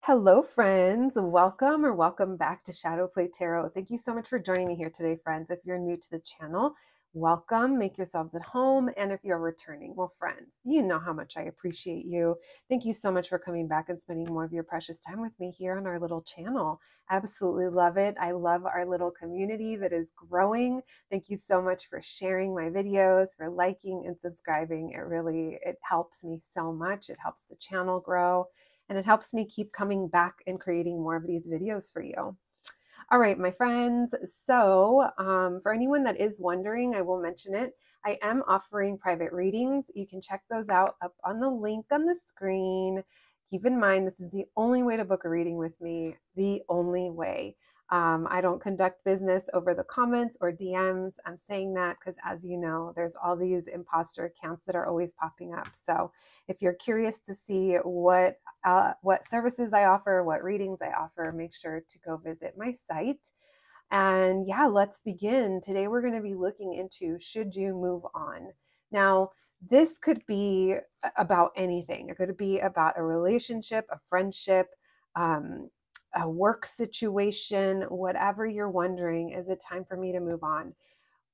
Hello, friends. Welcome or welcome back to Shadow Play Tarot. Thank you so much for joining me here today, friends. If you're new to the channel, welcome. Make yourselves at home. And if you're returning, well, friends, you know how much I appreciate you. Thank you so much for coming back and spending more of your precious time with me here on our little channel. Absolutely love it. I love our little community that is growing. Thank you so much for sharing my videos, for liking and subscribing. It helps me so much. It helps the channel grow. And it helps me keep coming back and creating more of these videos for you. All right, my friends. So for anyone that is wondering, I will mention it. I am offering private readings. You can check those out up on the link on the screen. Keep in mind, this is the only way to book a reading with me, the only way. I don't conduct business over the comments or DMs. I'm saying that because, as you know, there's all these imposter accounts that are always popping up. So if you're curious to see what services I offer, what readings I offer, make sure to go visit my site. And yeah, let's begin. Today we're going to be looking into should you move on? Now, this could be about anything. It could be about a relationship, a friendship, a work situation, whatever you're wondering, is it time for me to move on?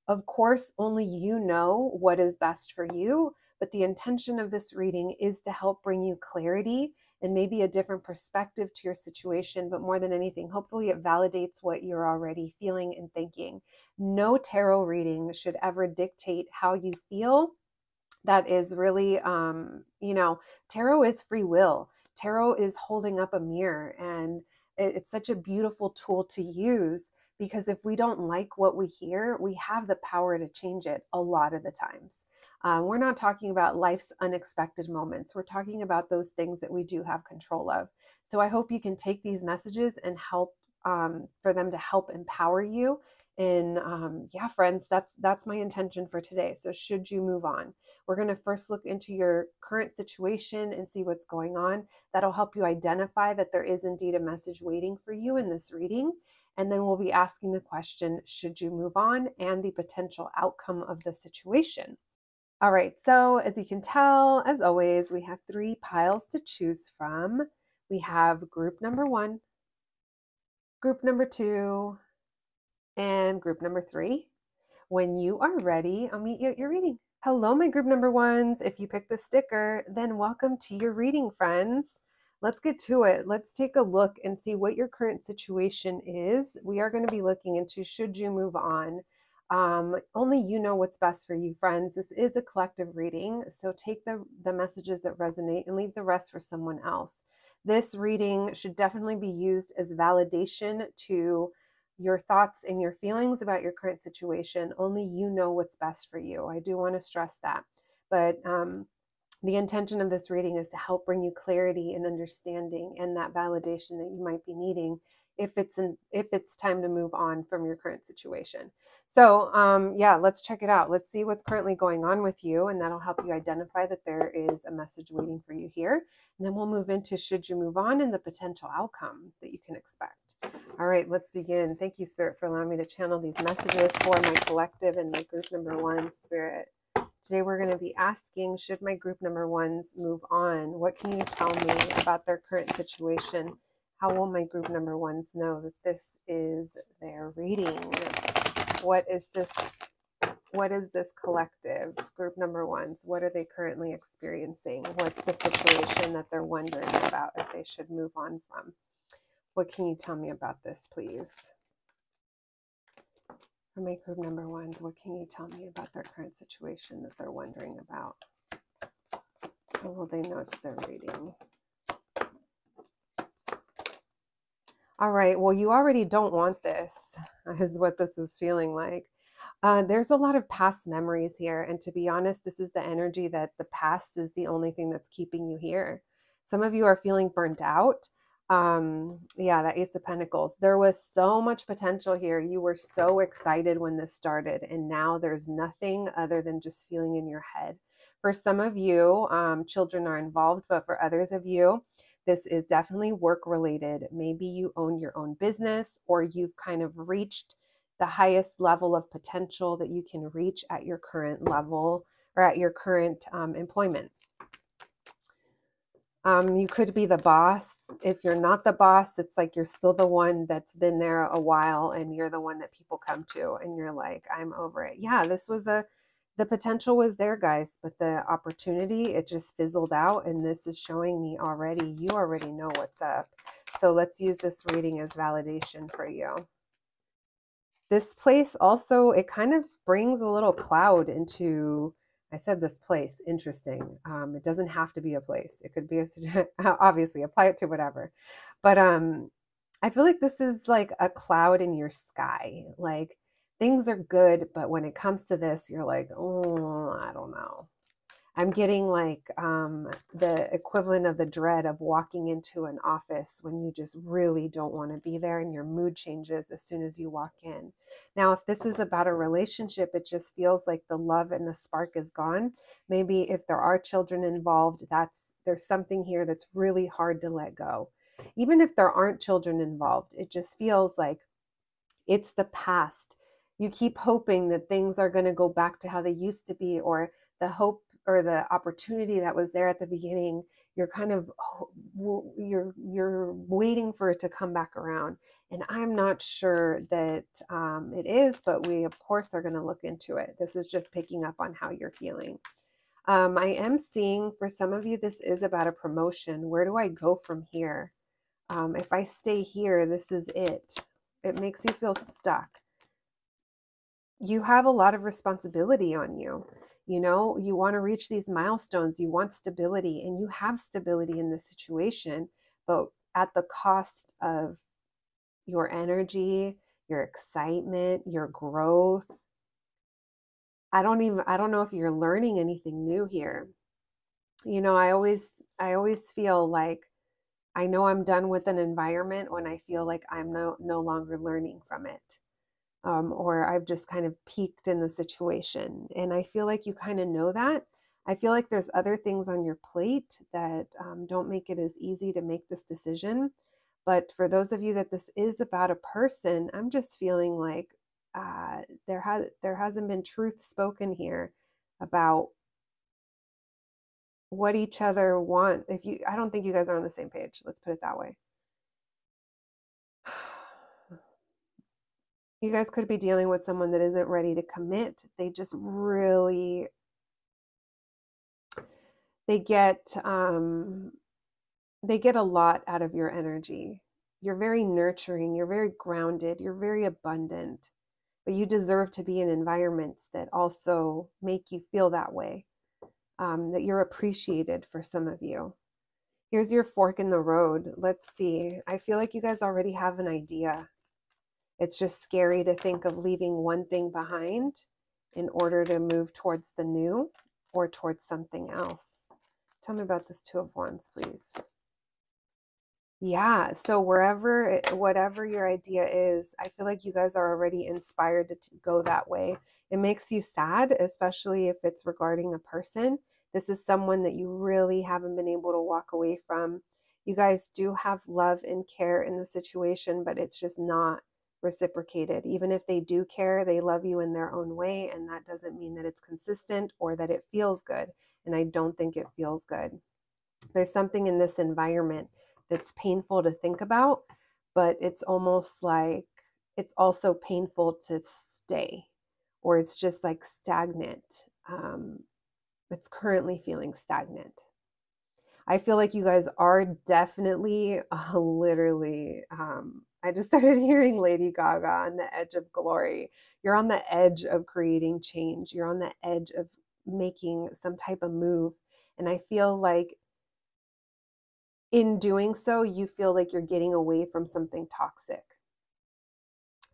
Of course, only you know what is best for you, but the intention of this reading is to help bring you clarity and maybe a different perspective to your situation. But more than anything, hopefully it validates what you're already feeling and thinking. No tarot reading should ever dictate how you feel. That is really, tarot is free will. Tarot is holding up a mirror, and it's such a beautiful tool to use because if we don't like what we hear, we have the power to change it a lot of the times. We're not talking about life's unexpected moments. We're talking about those things that we do have control of. So I hope you can take these messages and help for them to help empower you. And yeah, friends, that's my intention for today. So should you move on? We're going to first look into your current situation and see what's going on. That'll help you identify that there is indeed a message waiting for you in this reading. And then we'll be asking the question, should you move on, and the potential outcome of the situation. All right, so as you can tell, as always, we have three piles to choose from. We have group number 1, group number 2, and group number 3. When you are ready, I'll meet you at your reading. Hello, my group number 1s. If you picked the sticker, then welcome to your reading, friends. Let's get to it. Let's take a look and see what your current situation is. We are going to be looking into should you move on. Only you know what's best for you, friends. This is a collective reading, so take the messages that resonate and leave the rest for someone else. This reading should definitely be used as validation to your thoughts and your feelings about your current situation. Only you know what's best for you. I do want to stress that. But the intention of this reading is to help bring you clarity and understanding and that validation that you might be needing if it's time to move on from your current situation. So yeah, let's check it out. Let's see what's currently going on with you, and that'll help you identify that there is a message waiting for you here. And then we'll move into should you move on and the potential outcome that you can expect. All right, let's begin. Thank you, Spirit, for allowing me to channel these messages for my collective and my group number 1, Spirit. Today we're going to be asking, should my group number 1s move on? What can you tell me about their current situation? How will my group number 1s know that this is their reading? What is this collective? Group number 1s, what are they currently experiencing? What's the situation that they're wondering about if they should move on from? What can you tell me about this, please? For my group number 1s, what can you tell me about their current situation that they're wondering about? How will they know it's their reading? All right, well, you already don't want this, is what this is feeling like. There's a lot of past memories here, and to be honest, this is the energy that the past is the only thing that's keeping you here. Some of you are feeling burnt out. Yeah, that Ace of Pentacles. There was so much potential here. You were so excited when this started, and now there's nothing other than just feeling in your head. For some of you, children are involved, but for others of you, this is definitely work related. Maybe you own your own business, or you've kind of reached the highest level of potential that you can reach at your current level or at your current employment. You could be the boss. If you're not the boss, it's like you're still the one that's been there a while and you're the one that people come to and you're like, I'm over it. Yeah, the potential was there, guys, but the opportunity, it just fizzled out. And this is showing me already, you already know what's up. So let's use this reading as validation for you. This place also, it kind of brings a little cloud into, I said this place, interesting. It doesn't have to be a place. It could be obviously apply it to whatever. But I feel like this is like a cloud in your sky. Like things are good, but when it comes to this, you're like, oh, I don't know. I'm getting like the equivalent of the dread of walking into an office when you just really don't want to be there and your mood changes as soon as you walk in. Now, if this is about a relationship, it just feels like the love and the spark is gone. Maybe if there are children involved, there's something here that's really hard to let go. Even if there aren't children involved, it just feels like it's the past. You keep hoping that things are going to go back to how they used to be, or the hope or the opportunity that was there at the beginning, you're kind of you're waiting for it to come back around. And I'm not sure that it is, but we of course are going to look into it. This is just picking up on how you're feeling. I am seeing for some of you, this is about a promotion. Where do I go from here? If I stay here, this is it. It makes you feel stuck. You have a lot of responsibility on you. You know, you want to reach these milestones, you want stability, and you have stability in this situation, but at the cost of your energy, your excitement, your growth. I don't know if you're learning anything new here. You know, I always feel like I know I'm done with an environment when I feel like I'm no longer learning from it. Or I've just kind of peaked in the situation. And I feel like you kind of know that. I feel like there's other things on your plate that don't make it as easy to make this decision. But for those of you that this is about a person, I'm just feeling like there hasn't been truth spoken here about what each other want. I don't think you guys are on the same page. Let's put it that way. You guys could be dealing with someone that isn't ready to commit. They just really, they get a lot out of your energy. You're very nurturing, you're very grounded, you're very abundant, but you deserve to be in environments that also make you feel that way, that you're appreciated for some of you. Here's your fork in the road. Let's see. I feel like you guys already have an idea. It's just scary to think of leaving one thing behind in order to move towards the new or towards something else. Tell me about this Two of Wands, please. Yeah, so whatever your idea is, I feel like you guys are already inspired to go that way. It makes you sad, especially if it's regarding a person. This is someone that you really haven't been able to walk away from. You guys do have love and care in the situation, but it's just not reciprocated. Even if they do care, they love you in their own way, and that doesn't mean that it's consistent or that it feels good. And I don't think it feels good. There's something in this environment that's painful to think about, but it's almost like it's also painful to stay, or it's just like stagnant. It's currently feeling stagnant. I feel like you guys are definitely literally, I just started hearing Lady Gaga on the edge of glory. You're on the edge of creating change. You're on the edge of making some type of move. And I feel like in doing so, you feel like you're getting away from something toxic,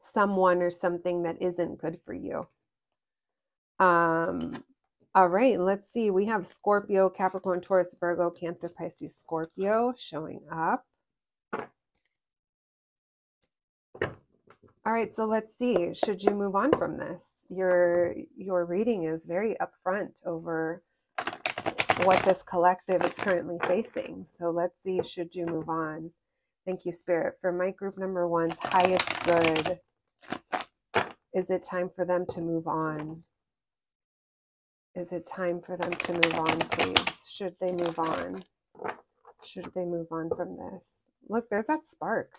someone or something that isn't good for you. All right, let's see. We have Scorpio, Capricorn, Taurus, Virgo, Cancer, Pisces, Scorpio showing up. All right, so let's see. Should you move on from this? Your reading is very upfront over what this collective is currently facing. So let's see, should you move on? Thank you, Spirit. For my group number one's highest good, is it time for them to move on? Is it time for them to move on, please? Should they move on? Should they move on from this? Look, there's that spark.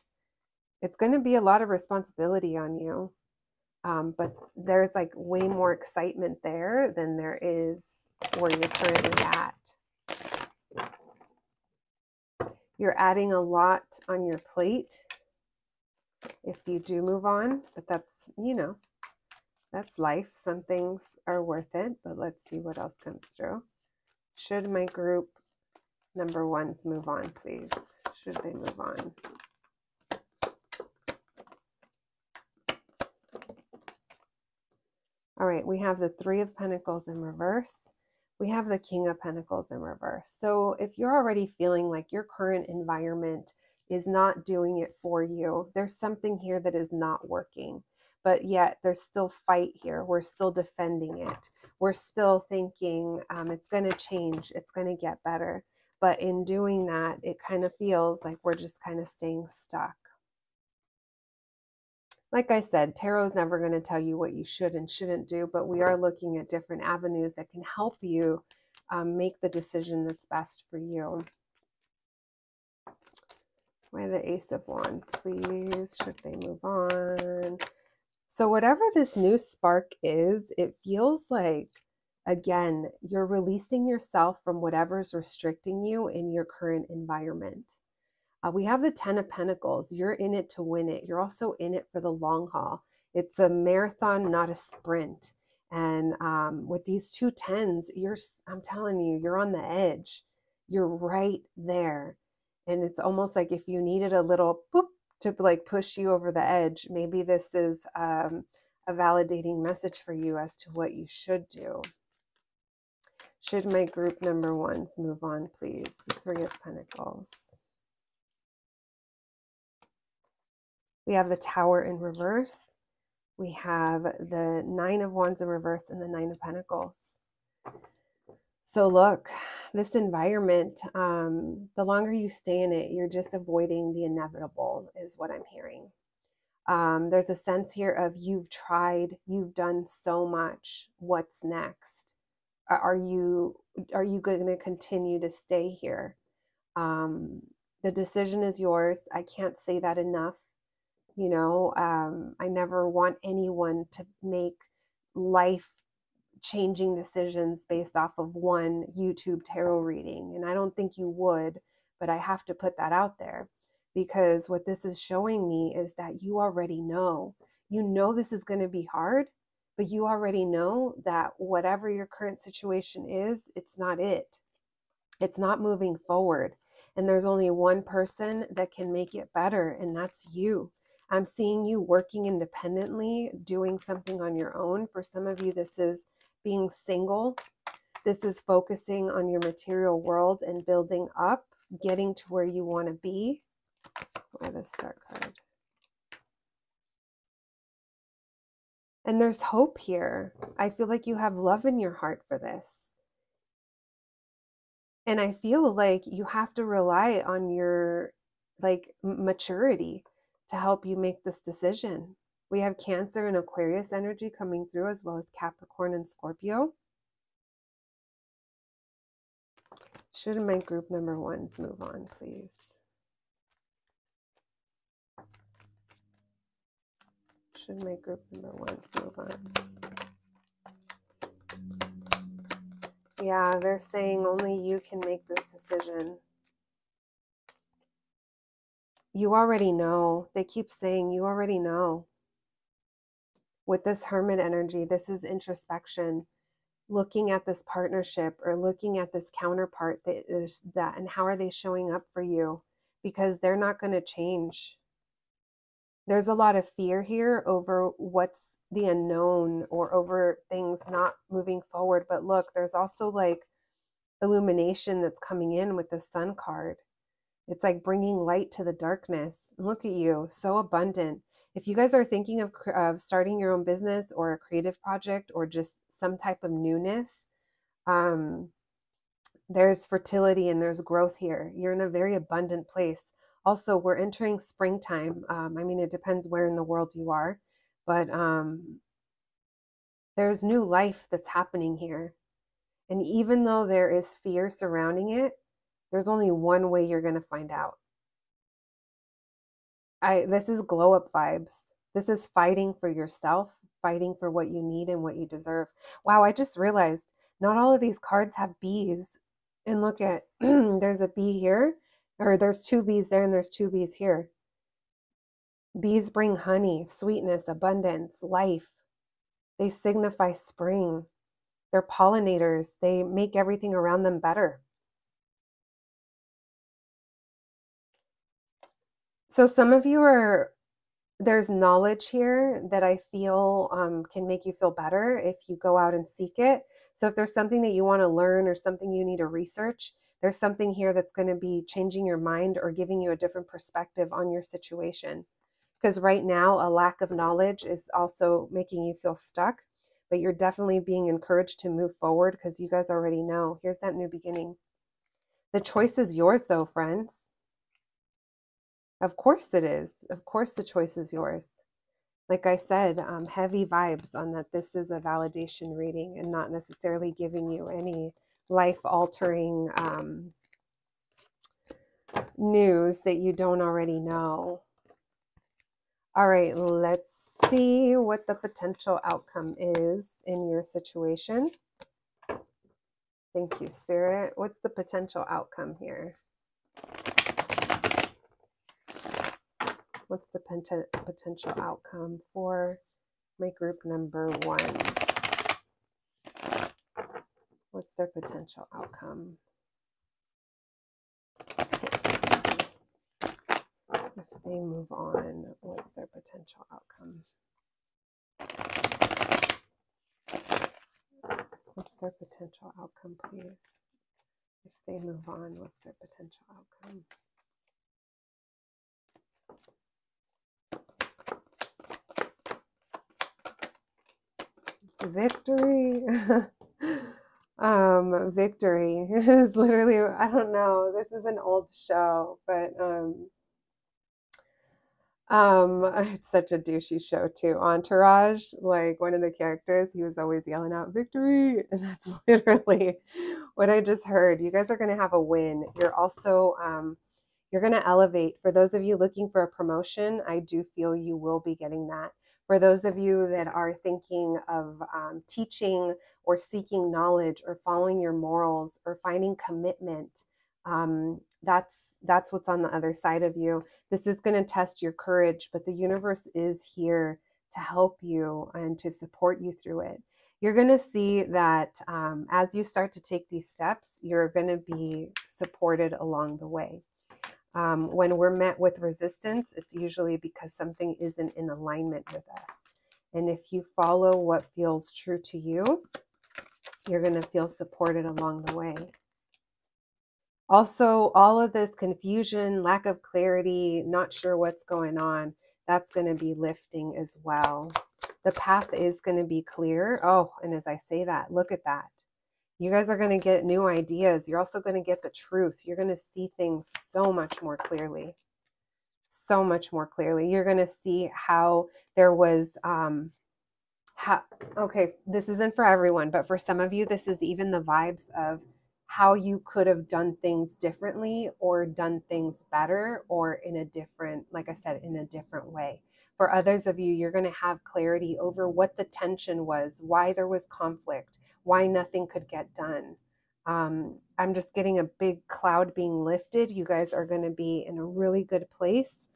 It's going to be a lot of responsibility on you. But there's like way more excitement there than there is where you're currently at. You're adding a lot on your plate if you do move on, but that's, that's life. Some things are worth it, but let's see what else comes through. Should my group number ones move on, please? Should they move on? All right, we have the Three of Pentacles in reverse. We have the King of Pentacles in reverse. So if you're already feeling like your current environment is not doing it for you, there's something here that is not working, but yet there's still fight here. We're still defending it. We're still thinking it's going to change. It's going to get better. But in doing that, it kind of feels like we're just kind of staying stuck. Like I said, tarot is never going to tell you what you should and shouldn't do, but we are looking at different avenues that can help you make the decision that's best for you. Why the Ace of Wands, please? Should they move on? So whatever this new spark is, it feels like, again, you're releasing yourself from whatever's restricting you in your current environment. We have the Ten of Pentacles. You're in it to win it. You're also in it for the long haul. It's a marathon, not a sprint. And with these two tens, I'm telling you, you're on the edge. You're right there. And it's almost like if you needed a little boop to like push you over the edge, maybe this is a validating message for you as to what you should do. Should my group number ones move on, please? The Three of Pentacles. We have the Tower in reverse. We have the Nine of Wands in reverse and the Nine of Pentacles. So look, this environment, the longer you stay in it, you're just avoiding the inevitable is what I'm hearing. There's a sense here of you've tried, you've done so much. What's next? Are you going to continue to stay here? The decision is yours. I can't say that enough. I never want anyone to make life-changing decisions based off of one YouTube tarot reading. And I don't think you would, but I have to put that out there because what this is showing me is that you already know. You know this is going to be hard, but you already know that whatever your current situation is, it's not it. It's not moving forward. And there's only one person that can make it better, and that's you. I'm seeing you working independently, doing something on your own. For some of you, this is being single. This is focusing on your material world and building up, getting to where you want to be. Why the Star card? And there's hope here. I feel like you have love in your heart for this. And I feel like you have to rely on your maturity to help you make this decision. We have Cancer and Aquarius energy coming through, as well as Capricorn and Scorpio. Should my group number ones move on, please? Should my group number ones move on? Yeah, they're saying only you can make this decision. You already know. They keep saying you already know. With this Hermit energy, this is introspection, looking at this partnership or looking at this counterpart that and how are they showing up for you, because they're not going to change. There's a lot of fear here over what's the unknown or over things not moving forward. But look, there's also like illumination that's coming in with the Sun card. It's like bringing light to the darkness. Look at you, so abundant. If you guys are thinking of starting your own business or a creative project or just some type of newness, there's fertility and there's growth here. You're in a very abundant place. Also, we're entering springtime. I mean, it depends where in the world you are, but there's new life that's happening here. And even though there is fear surrounding it, There's only one way you're going to find out. This is glow up vibes. This is fighting for yourself, fighting for what you need and what you deserve. Wow, I just realized not all of these cards have bees. And look at, there's a bee here, or there's two bees there, and there's two bees here. Bees bring honey, sweetness, abundance, life. They signify spring. They're pollinators. They make everything around them better. So some of you there's knowledge here that I feel can make you feel better if you go out and seek it. So if there's something that you want to learn or something you need to research, there's something here that's going to be changing your mind or giving you a different perspective on your situation. Because right now, a lack of knowledge is also making you feel stuck, but you're definitely being encouraged to move forward because you guys already know. Here's that new beginning. The choice is yours, though, friends. Of course it is. Of course the choice is yours. Like I said, heavy vibes on that this is a validation reading and not necessarily giving you any life-altering news that you don't already know. All right, let's see what the potential outcome is in your situation. Thank you, Spirit. What's the potential outcome here? What's the potential outcome for my group number 1? What's their potential outcome? If they move on, what's their potential outcome? What's their potential outcome, please? If they move on, what's their potential outcome? Victory. Victory is literally, I don't know, this is an old show, but it's such a douchey show too. Entourage, like one of the characters, he was always yelling out victory, and that's literally what I just heard. You guys are going to have a win. You're also you're going to elevate. For those of you looking for a promotion, I do feel you will be getting that. For those of you that are thinking of teaching or seeking knowledge or following your morals or finding commitment, that's what's on the other side of you. This is going to test your courage, but the universe is here to help you and to support you through it. You're going to see that as you start to take these steps, you're going to be supported along the way. When we're met with resistance, it's usually because something isn't in alignment with us. And if you follow what feels true to you, you're going to feel supported along the way. Also, all of this confusion, lack of clarity, not sure what's going on, that's going to be lifting as well. The path is going to be clear. Oh, and as I say that, look at that. You guys are going to get new ideas. You're also going to get the truth. You're going to see things so much more clearly. So much more clearly. You're going to see how there was, okay, this isn't for everyone, but for some of you, this is even the vibes of how you could have done things differently or done things better or in a different, like I said, in a different way. For others of you, you're going to have clarity over what the tension was, why there was conflict, why nothing could get done. I'm just getting a big cloud being lifted. You guys are going to be in a really good place.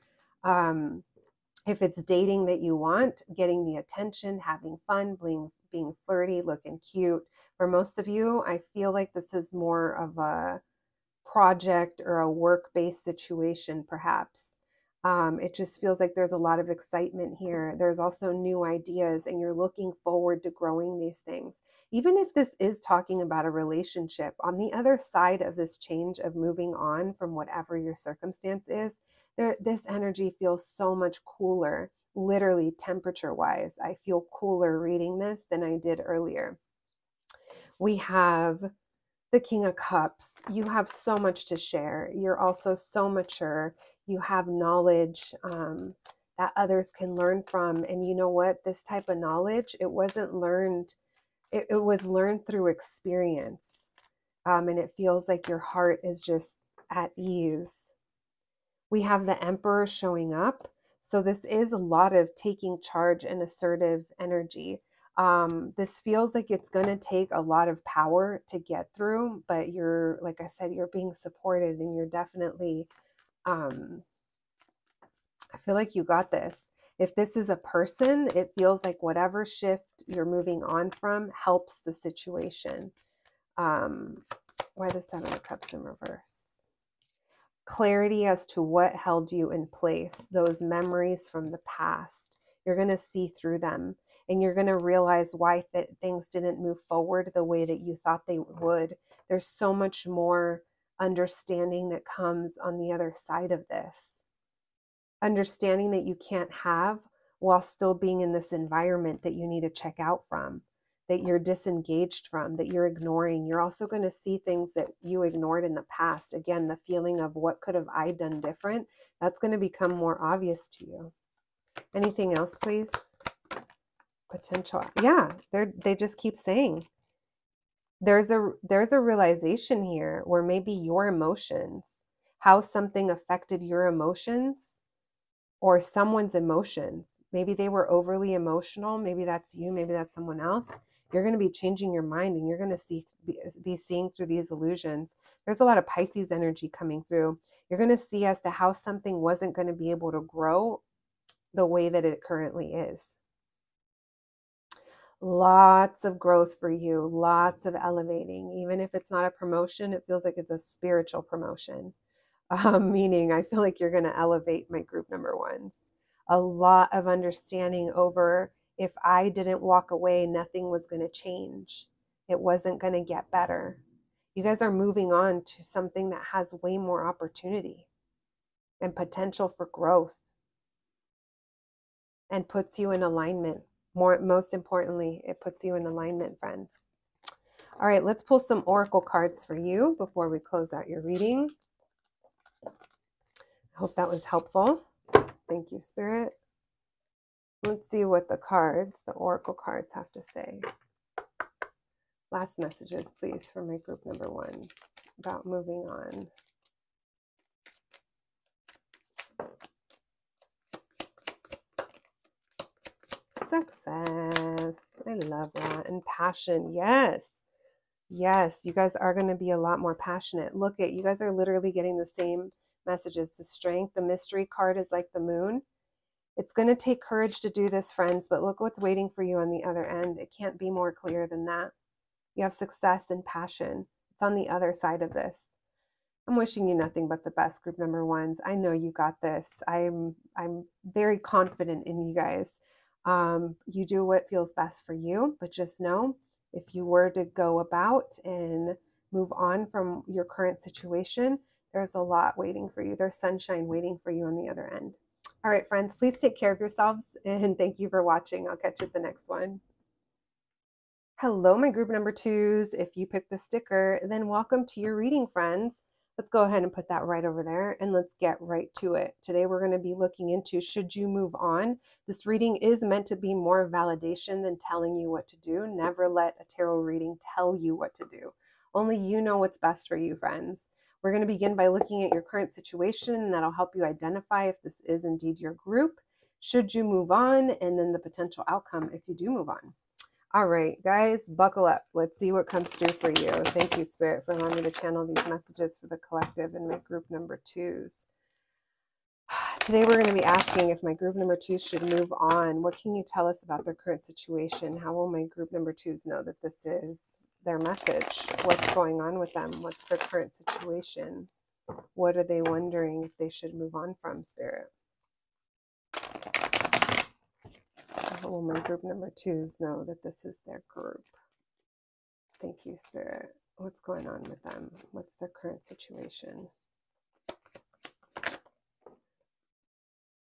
If it's dating that you want, getting the attention, having fun, being flirty, looking cute. For most of you, I feel like this is more of a project or a work-based situation, perhaps. It just feels like there's a lot of excitement here. There's also new ideas, and you're looking forward to growing these things. Even if this is talking about a relationship, on the other side of this change of moving on from whatever your circumstance is, this energy feels so much cooler, literally temperature-wise. I feel cooler reading this than I did earlier. We have the King of Cups. You have so much to share. You're also so mature. You have knowledge that others can learn from. And you know what? This type of knowledge, it wasn't learned. It was learned through experience. And it feels like your heart is just at ease. We have the Emperor showing up. So this is a lot of taking charge and assertive energy. This feels like it's going to take a lot of power to get through, but you're, like I said, you're being supported, and you're definitely, I feel like you got this. If this is a person, it feels like whatever shift you're moving on from helps the situation. Why the Seven of Cups in reverse? Clarity as to what held you in place, those memories from the past. You're going to see through them, and you're going to realize why things didn't move forward the way that you thought they would. There's so much more understanding that comes on the other side of this. Understanding that you can't have while still being in this environment that you need to check out from, that you're disengaged from, that you're ignoring. You're also going to see things that you ignored in the past. Again, the feeling of what could have I done different, that's going to become more obvious to you. Anything else, please? Potential. Yeah, they just keep saying. There's a realization here where maybe your emotions, how something affected your emotions or someone's emotions. Maybe they were overly emotional. Maybe that's you. Maybe that's someone else. You're going to be changing your mind, and you're going to be seeing through these illusions. There's a lot of Pisces energy coming through. You're going to see as to how something wasn't going to be able to grow the way that it currently is. Lots of growth for you, lots of elevating. Even if it's not a promotion, it feels like it's a spiritual promotion. Meaning I feel like you're going to elevate my group number ones. A lot of understanding over, if I didn't walk away, nothing was going to change. It wasn't going to get better. You guys are moving on to something that has way more opportunity and potential for growth and puts you in alignment. Most importantly, it puts you in alignment, friends. All right, let's pull some oracle cards for you before we close out your reading. I hope that was helpful. Thank you, Spirit. Let's see what the oracle cards have to say. Last messages, please, for my group number one about moving on. Success. I love that. And passion. Yes. Yes, you guys are going to be a lot more passionate. Look at, you guys are literally getting the same messages. The strength, the mystery card is like the moon. It's going to take courage to do this, friends, but look what's waiting for you on the other end. It can't be more clear than that. You have success and passion. It's on the other side of this. I'm wishing you nothing but the best, group number ones. I know you got this. I'm very confident in you guys. You do what feels best for you, but just know, if you were to go about and move on from your current situation, there's a lot waiting for you. There's sunshine waiting for you on the other end. All right, friends, please take care of yourselves, and thank you for watching. I'll catch you at the next one. Hello, my group number twos. If you picked the sticker, then welcome to your reading, friends. Let's go ahead and put that right over there, and let's get right to it. Today, we're going to be looking into, should you move on? This reading is meant to be more validation than telling you what to do. Never let a tarot reading tell you what to do. Only you know what's best for you, friends. We're going to begin by looking at your current situation, and that'll help you identify if this is indeed your group. Should you move on? And then the potential outcome if you do move on. All right, guys, buckle up. Let's see what comes through for you. Thank you, Spirit, for allowing me to channel these messages for the collective and my group number twos. Today, we're going to be asking if my group number twos should move on. What can you tell us about their current situation? How will my group number twos know that this is their message? What's going on with them? What's their current situation? What are they wondering if they should move on from, Spirit? How will my group number twos know that this is their group? Thank you, Spirit. What's going on with them? What's their current situation?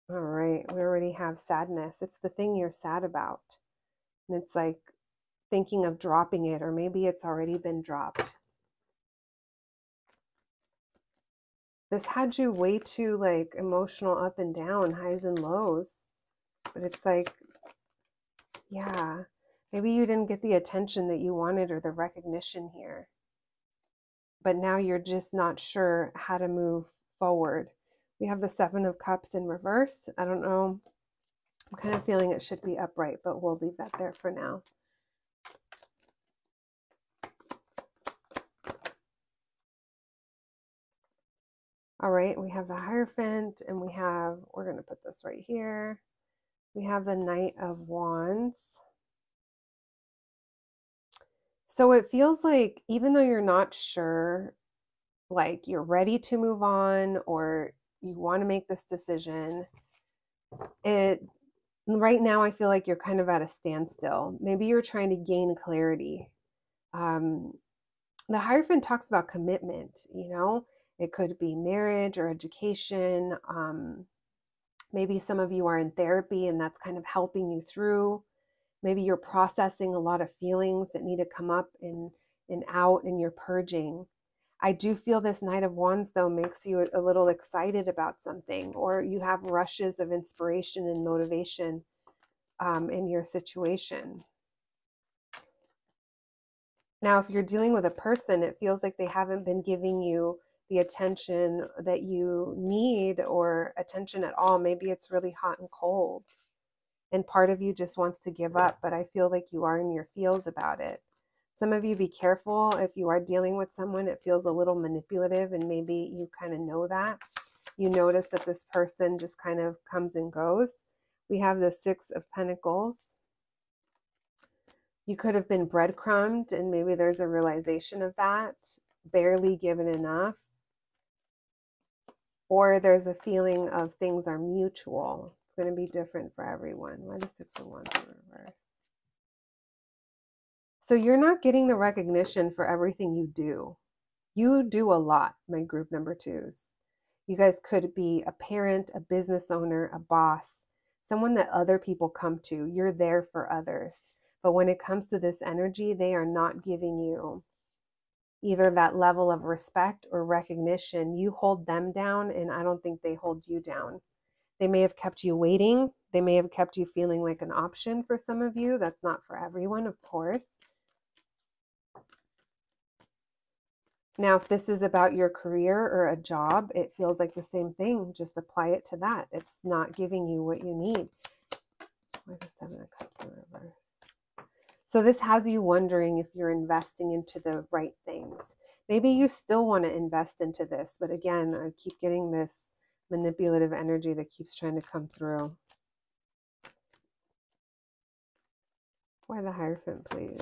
All right, we already have sadness. It's the thing you're sad about. And it's like thinking of dropping it, or maybe it's already been dropped. This had you way too like emotional, up and down, highs and lows. But it's like, yeah, maybe you didn't get the attention that you wanted or the recognition here. but now you're just not sure how to move forward. We have the Seven of Cups in reverse. I don't know. I'm kind of feeling it should be upright, but we'll leave that there for now. All right, we have the Hierophant, and we're going to put this right here. We have the Knight of Wands. So it feels like even though you're not sure, like you're ready to move on or you want to make this decision, right now I feel like you're kind of at a standstill. Maybe you're trying to gain clarity. The Hierophant talks about commitment, it could be marriage or education. Maybe some of you are in therapy and that's kind of helping you through. Maybe you're processing a lot of feelings that need to come up and out, and you're purging. I do feel this Knight of Wands, though, makes you a little excited about something, or you have rushes of inspiration and motivation in your situation. Now, if you're dealing with a person, it feels like they haven't been giving you the attention that you need or attention at all. Maybe it's really hot and cold, and part of you just wants to give up, but I feel like you are in your feels about it. Some of you, be careful if you are dealing with someone, it feels a little manipulative, and maybe you kind of know that. You notice that this person just kind of comes and goes. We have the Six of Pentacles. You could have been breadcrumbed, and maybe there's a realization of that, barely given enough. Or there's a feeling of things are mutual. It's going to be different for everyone. Why the Six of Wands in reverse? So you're not getting the recognition for everything you do. You do a lot, my group number twos. You guys could be a parent, a business owner, a boss, someone that other people come to. You're there for others. But when it comes to this energy, they are not giving you either that level of respect or recognition. You hold them down, and I don't think they hold you down. They may have kept you waiting. They may have kept you feeling like an option for some of you. That's not for everyone, of course. Now, if this is about your career or a job, it feels like the same thing. Just apply it to that. It's not giving you what you need. Why the Seven of Cups in reverse? So this has you wondering if you're investing into the right things. Maybe you still want to invest into this, but again, I keep getting this manipulative energy that keeps trying to come through. Why the Hierophant, please?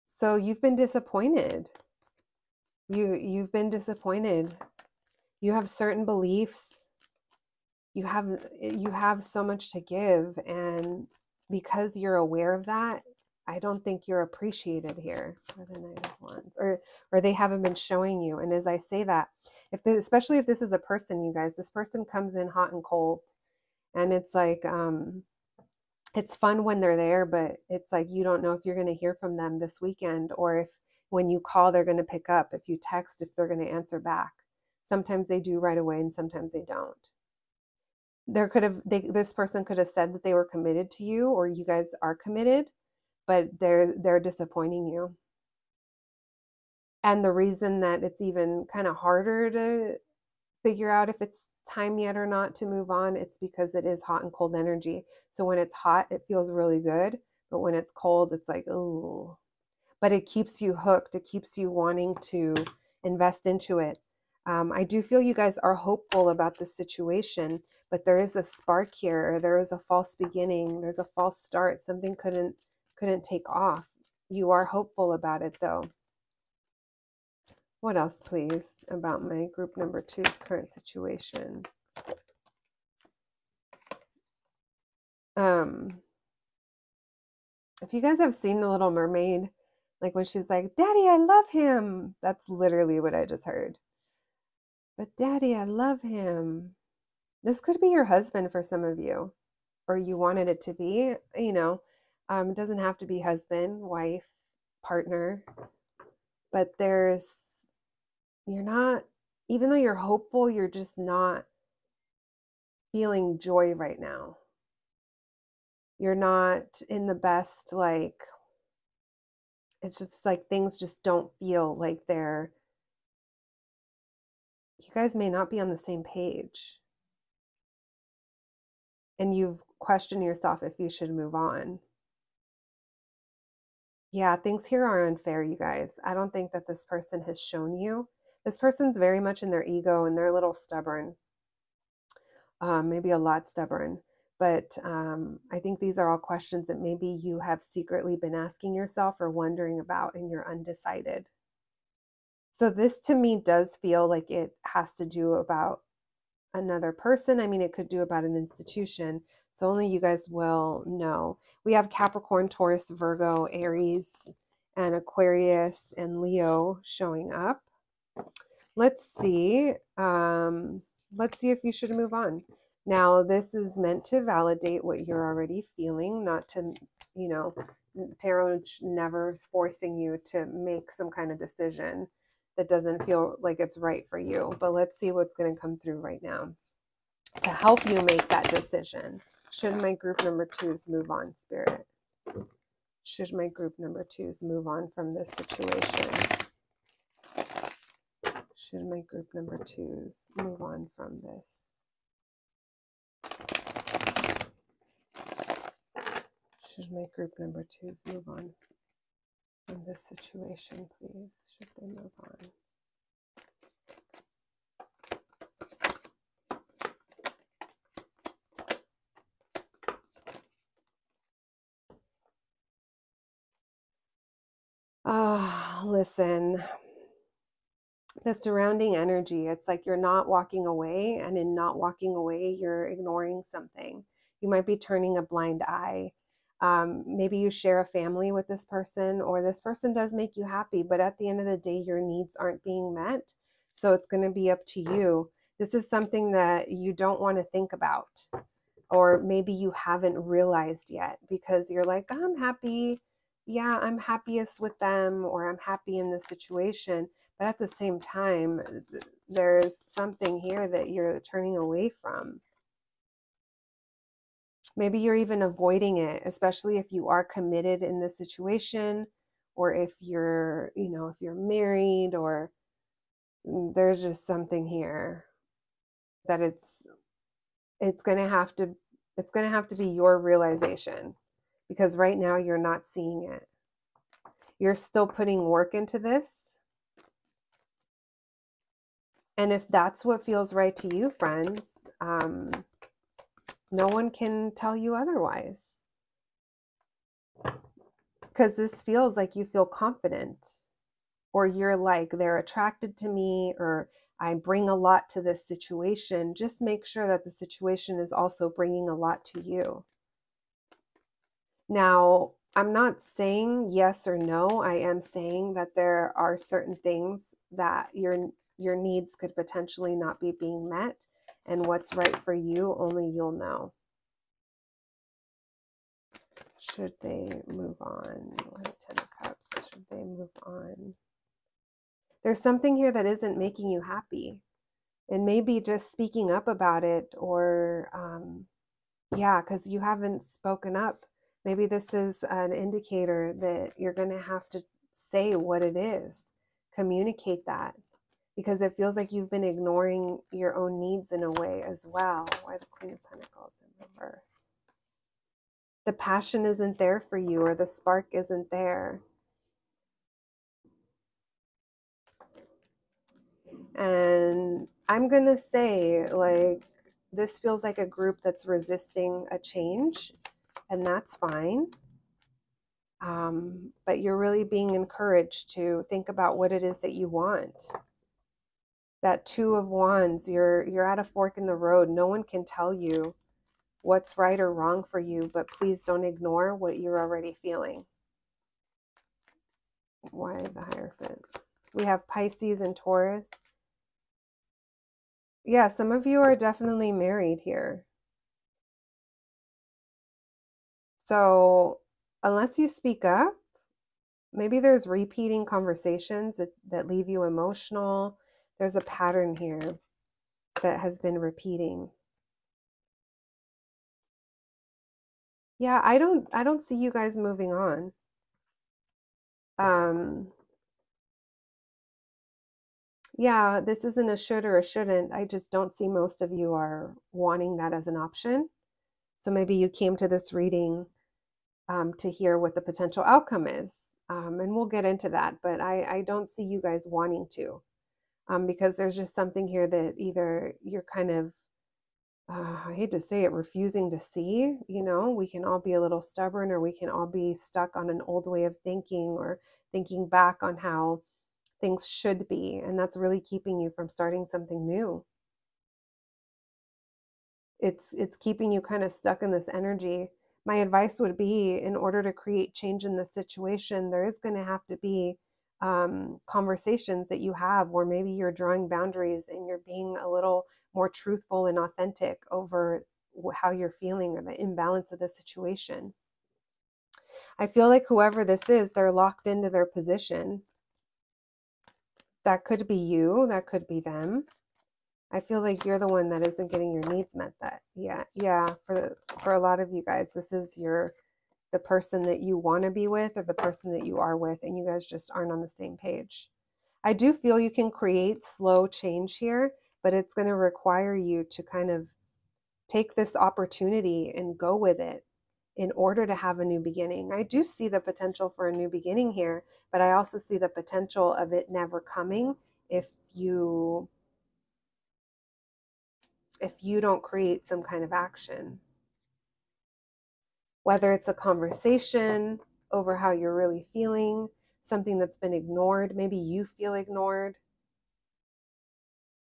So you've been disappointed. You've been disappointed. You have certain beliefs. You have so much to give, and because you're aware of that, I don't think you're appreciated here for the Knight of Wands, or they haven't been showing you. And as I say that, especially if this is a person, you guys, this person comes in hot and cold, and it's like it's fun when they're there, but it's like you don't know if you're going to hear from them this weekend, or if when you call they're going to pick up, if you text, if they're going to answer back. Sometimes they do right away, and sometimes they don't. This person could have said that they were committed to you, or you guys are committed, but they're disappointing you. And the reason that it's even kind of harder to figure out if it's time yet or not to move on, it's because it is hot and cold energy. So when it's hot, it feels really good, but when it's cold, it's like, oh. But it keeps you hooked. It keeps you wanting to invest into it. I do feel you guys are hopeful about this situation, but there is a spark here. There is a false beginning. There's a false start. Something couldn't take off. You are hopeful about it, though. What else, please, about my group number two's current situation? If you guys have seen The Little Mermaid, like when she's like, "Daddy, I love him." That's literally what I just heard. But Daddy, I love him. This could be your husband for some of you, or you wanted it to be, it doesn't have to be husband, wife, partner, but you're not, even though you're hopeful, you're just not feeling joy right now. You're not in the best, it's just like things just don't feel like you guys may not be on the same page. And you've questioned yourself if you should move on. Yeah, things here are unfair, you guys. I don't think that this person has shown you. This person's very much in their ego and they're a little stubborn, maybe a lot stubborn. But I think these are all questions that maybe you have secretly been asking yourself or wondering about and you're undecided. So this to me does feel like it has to do about another person. I mean, it could do about an institution. So only you guys will know. We have Capricorn, Taurus, Virgo, Aries, and Aquarius and Leo showing up. Let's see. Let's see if you should move on. Now, this is meant to validate what you're already feeling, not to, tarot never is forcing you to make some kind of decision that doesn't feel like it's right for you. But let's see what's going to come through right now to help you make that decision. Should my group number twos move on, Spirit? Should my group number twos move on from this situation? Should my group number twos move on from this? Should my group number twos move on from this situation, please? Should they move on? Listen, the surrounding energy, it's like you're not walking away, and in not walking away, you're ignoring something. You might be turning a blind eye. Maybe you share a family with this person, or this person does make you happy, but at the end of the day, your needs aren't being met. So it's going to be up to you. This is something that you don't want to think about, or maybe you haven't realized yet because you're like, I'm happy. Yeah, I'm happiest with them, or I'm happy in this situation. But at the same time, there's something here that you're turning away from. Maybe you're even avoiding it, especially if you are committed in this situation, or if you're, if you're married, or there's just something here that it's going to have to be your realization, because right now you're not seeing it. You're still putting work into this. And if that's what feels right to you, friends, no one can tell you otherwise. Because this feels like you feel confident, or you're like, they're attracted to me, or I bring a lot to this situation. Just make sure that the situation is also bringing a lot to you. Now, I'm not saying yes or no. I am saying that there are certain things that your needs could potentially not be being met, and what's right for you, only you'll know. Should they move on? Ten of Cups. Should they move on? There's something here that isn't making you happy, and maybe just speaking up about it, or because you haven't spoken up. Maybe this is an indicator that you're going to have to say what it is, communicate that, because it feels like you've been ignoring your own needs in a way as well. Why the Queen of Pentacles in reverse? The passion isn't there for you, or the spark isn't there. And I'm going to say, like, this feels like a group that's resisting a change, and that's fine. But you're really being encouraged to think about what it is that you want. That Two of Wands, you're at a fork in the road. No one can tell you what's right or wrong for you, but please don't ignore what you're already feeling. Why the Hierophant? We have Pisces and Taurus. Yeah, some of you are definitely married here. So unless you speak up, maybe there's repeating conversations that leave you emotional. There's a pattern here that has been repeating. Yeah, I don't see you guys moving on. Yeah, this isn't a should or a shouldn't. I just don't see most of you are wanting that as an option. So maybe you came to this reading to hear what the potential outcome is. And we'll get into that, but I don't see you guys wanting to, because there's just something here that either you're kind of, I hate to say it, refusing to see. You know, we can all be a little stubborn, or we can all be stuck on an old way of thinking, or thinking back on how things should be. And that's really keeping you from starting something new. It's keeping you kind of stuck in this energy. My advice would be, in order to create change in this situation, there is going to have to be conversations that you have where maybe you're drawing boundaries and you're being a little more truthful and authentic over how you're feeling or the imbalance of the situation. I feel like whoever this is, they're locked into their position. That could be you, that could be them. I feel like you're the one that isn't getting your needs met. Yeah, for a lot of you guys, this is the person that you want to be with, or the person that you are with, and you guys just aren't on the same page. I do feel you can create slow change here, but it's going to require you to kind of take this opportunity and go with it in order to have a new beginning. I do see the potential for a new beginning here, but I also see the potential of it never coming if you don't create some kind of action. Whether it's a conversation over how you're really feeling, something that's been ignored, maybe you feel ignored.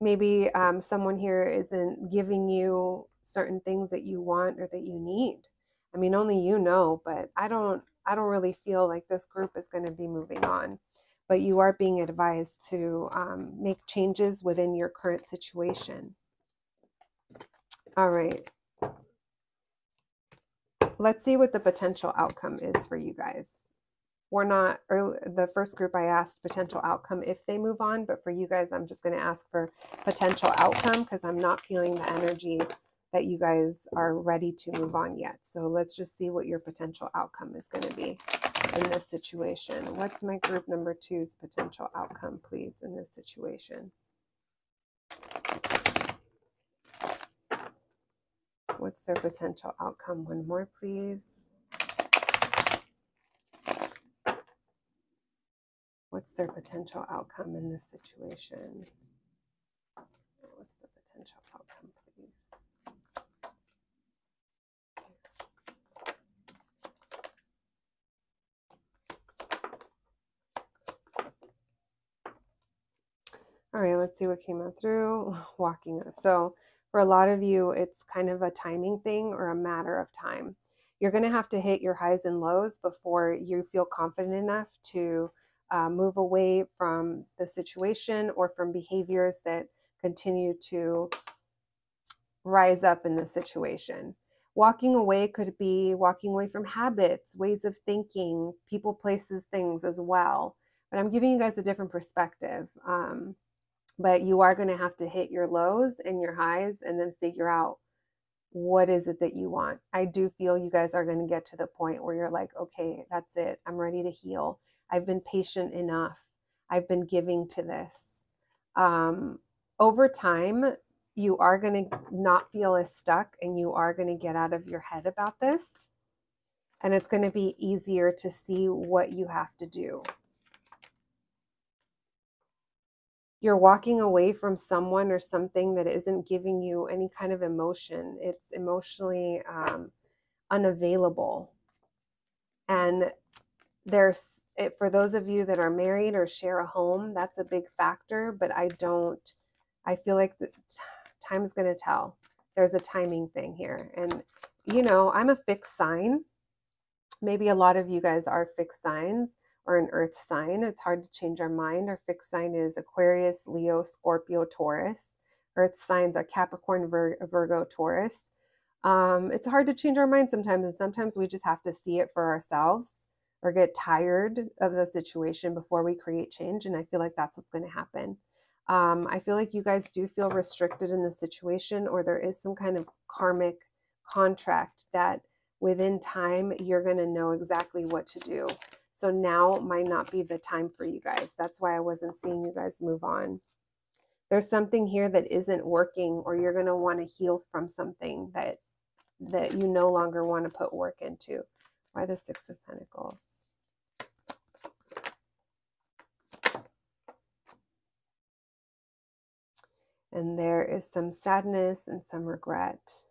Maybe someone here isn't giving you certain things that you want or that you need. I mean, only you know, but I don't really feel like this group is going to be moving on. But you are being advised to make changes within your current situation. All right. Let's see what the potential outcome is for you guys. We're not, or the first group I asked potential outcome if they move on, but for you guys, I'm just going to ask for potential outcome because I'm not feeling the energy that you guys are ready to move on yet. So let's just see what your potential outcome is going to be in this situation. What's my group number 2's potential outcome, please, in this situation? What's their potential outcome? One more, please. What's their potential outcome in this situation? What's the potential outcome, please? All right, let's see what came out through. Walking. So for a lot of you, it's kind of a timing thing or a matter of time. You're going to have to hit your highs and lows before you feel confident enough to move away from the situation or from behaviors that continue to rise up in the situation. Walking away could be walking away from habits, ways of thinking, people, places, things as well. But I'm giving you guys a different perspective. But you are going to have to hit your lows and your highs and then figure out what is it that you want. I do feel you guys are going to get to the point where you're like, okay, that's it. I'm ready to heal. I've been patient enough. I've been giving to this. Over time, you are going to not feel as stuck, and you are going to get out of your head about this. And it's going to be easier to see what you have to do. You're walking away from someone or something that isn't giving you any kind of emotion. It's emotionally unavailable. And for those of you that are married or share a home, that's a big factor, but I feel like time is going to tell. There's a timing thing here. And, you know, I'm a fixed sign. Maybe a lot of you guys are fixed signs or an earth sign. It's hard to change our mind. Our fixed sign is Aquarius, Leo, Scorpio, Taurus. Earth signs are Capricorn, Virgo, Taurus. It's hard to change our mind sometimes, and sometimes we just have to see it for ourselves or get tired of the situation before we create change. And I feel like that's what's going to happen. I feel like you guys do feel restricted in the situation, or there is some kind of karmic contract that within time you're going to know exactly what to do. So now might not be the time for you guys. That's why I wasn't seeing you guys move on. There's something here that isn't working, or you're going to want to heal from something that you no longer want to put work into. Why the Six of Pentacles? And there is some sadness and some regret.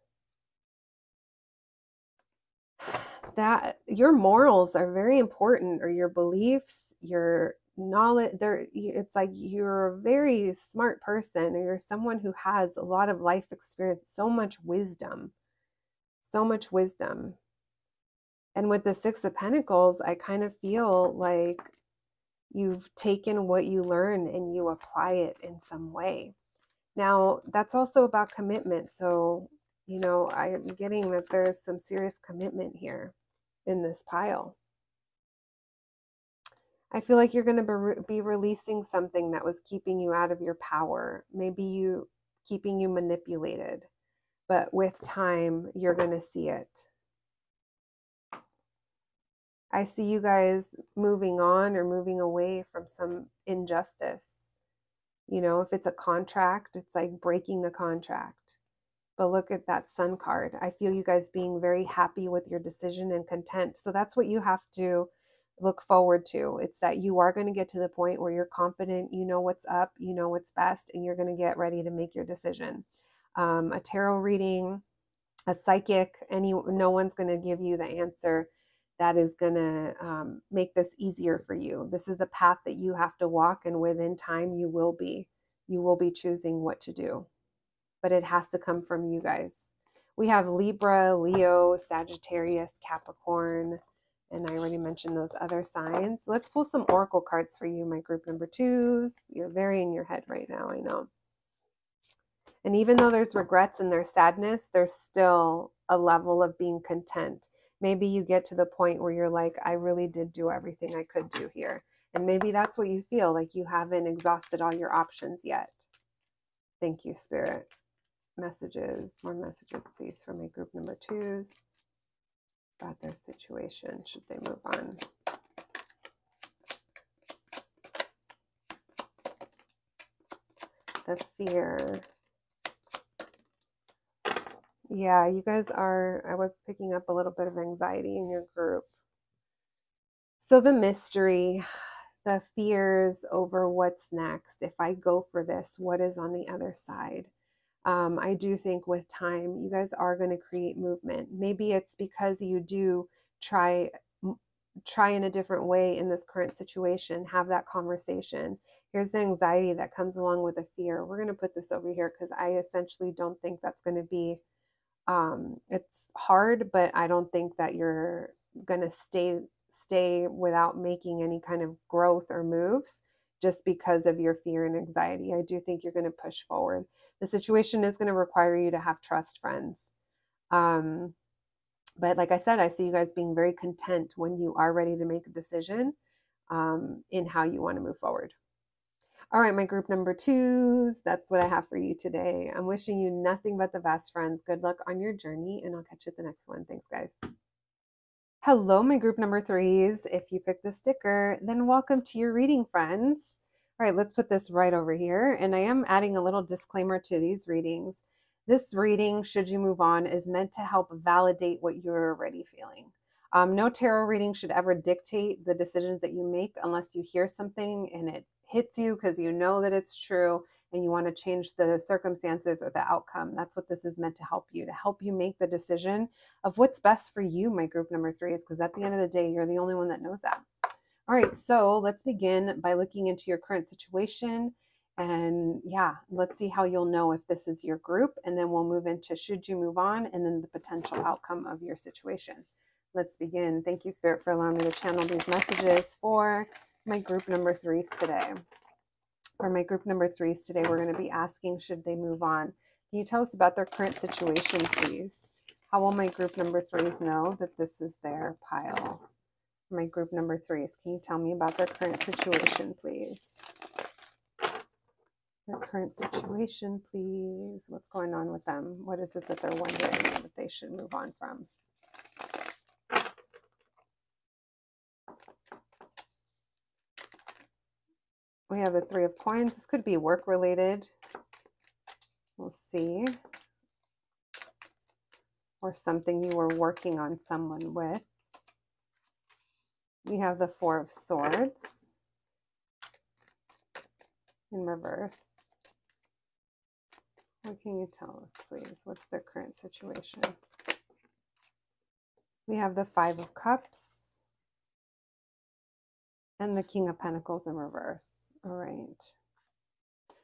That your morals are very important, or your beliefs, your knowledge. It's like you're a very smart person, or you're someone who has a lot of life experience, so much wisdom. So much wisdom. And with the Six of Pentacles, I kind of feel like you've taken what you learn and you apply it in some way. Now, that's also about commitment. So, you know, I'm getting that there's some serious commitment here in this pile. I feel like you're going to be releasing something that was keeping you out of your power. Maybe keeping you manipulated. But with time, you're going to see it. I see you guys moving on or moving away from some injustice. You know, if it's a contract, it's like breaking the contract. But look at that Sun card. I feel you guys being very happy with your decision and content. So that's what you have to look forward to. It's that you are going to get to the point where you're confident, you know what's up, you know what's best, and you're going to get ready to make your decision. A tarot reading, a psychic, no one's going to give you the answer that is going to make this easier for you. This is a path that you have to walk, and within time you will be choosing what to do. But it has to come from you guys. We have Libra, Leo, Sagittarius, Capricorn, and I already mentioned those other signs. Let's pull some oracle cards for you, my group number 2s. You're very in your head right now, I know. And even though there's regrets and there's sadness, there's still a level of being content. Maybe you get to the point where you're like, I really did do everything I could do here. And maybe that's what you feel, like you haven't exhausted all your options yet. Thank you, Spirit. Messages, more messages, please, for my group number 2s about their situation. Should they move on? The fear. Yeah, you guys are, I was picking up a little bit of anxiety in your group. So the mystery, the fears over what's next. If I go for this, what is on the other side? I do think with time, you guys are going to create movement. Maybe it's because you do try in a different way in this current situation, have that conversation. Here's the anxiety that comes along with the fear. We're going to put this over here because I essentially don't think that's going to be, it's hard, but I don't think that you're going to stay without making any kind of growth or moves just because of your fear and anxiety. I do think you're going to push forward. The situation is going to require you to have trust, friends. But like I said, I see you guys being very content when you are ready to make a decision in how you want to move forward. All right, my group number 2s, that's what I have for you today. I'm wishing you nothing but the best, friends. Good luck on your journey, and I'll catch you at the next one. Thanks, guys. Hello, my group number 3s. If you picked the sticker, then welcome to your reading, friends. All right, let's put this right over here. And I am adding a little disclaimer to these readings. This reading, should you move on, is meant to help validate what you're already feeling. No tarot reading should ever dictate the decisions that you make unless you hear something and it hits you because you know that it's true and you want to change the circumstances or the outcome. That's what this is meant to help you make the decision of what's best for you, my group number 3s, because at the end of the day, you're the only one that knows that. All right, so let's begin by looking into your current situation. And yeah, let's see how you'll know if this is your group. And then we'll move into should you move on, and then the potential outcome of your situation. Let's begin. Thank you, Spirit, for allowing me to channel these messages for my group number 3s today. For my group number 3s today, we're going to be asking, should they move on? Can you tell us about their current situation, please? How will my group number 3s know that this is their pile? For my group number 3s, can you tell me about their current situation, please? Their current situation, please. What's going on with them? What is it that they're wondering that they should move on from? We have the Three of Coins. This could be work related. We'll see. Or something you were working on someone with. We have the Four of Swords in reverse. What can you tell us, please? What's their current situation? We have the Five of Cups and the King of Pentacles in reverse. All right.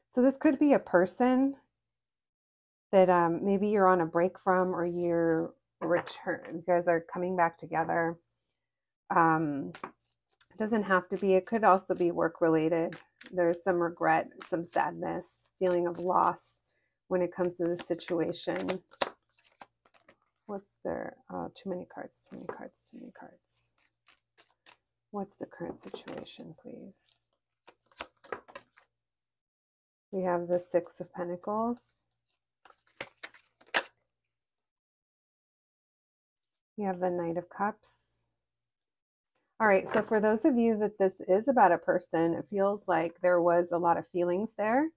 So this could be a person that maybe you're on a break from, or you're return. You guys are coming back together. It doesn't have to be. It could also be work related. There's some regret, some sadness, feeling of loss when it comes to the situation. What's their too many cards, too many cards, too many cards. What's the current situation, please? We have the Six of Pentacles. We have the Knight of Cups. All right, so for those of you that this is about a person, it feels like there was a lot of feelings there,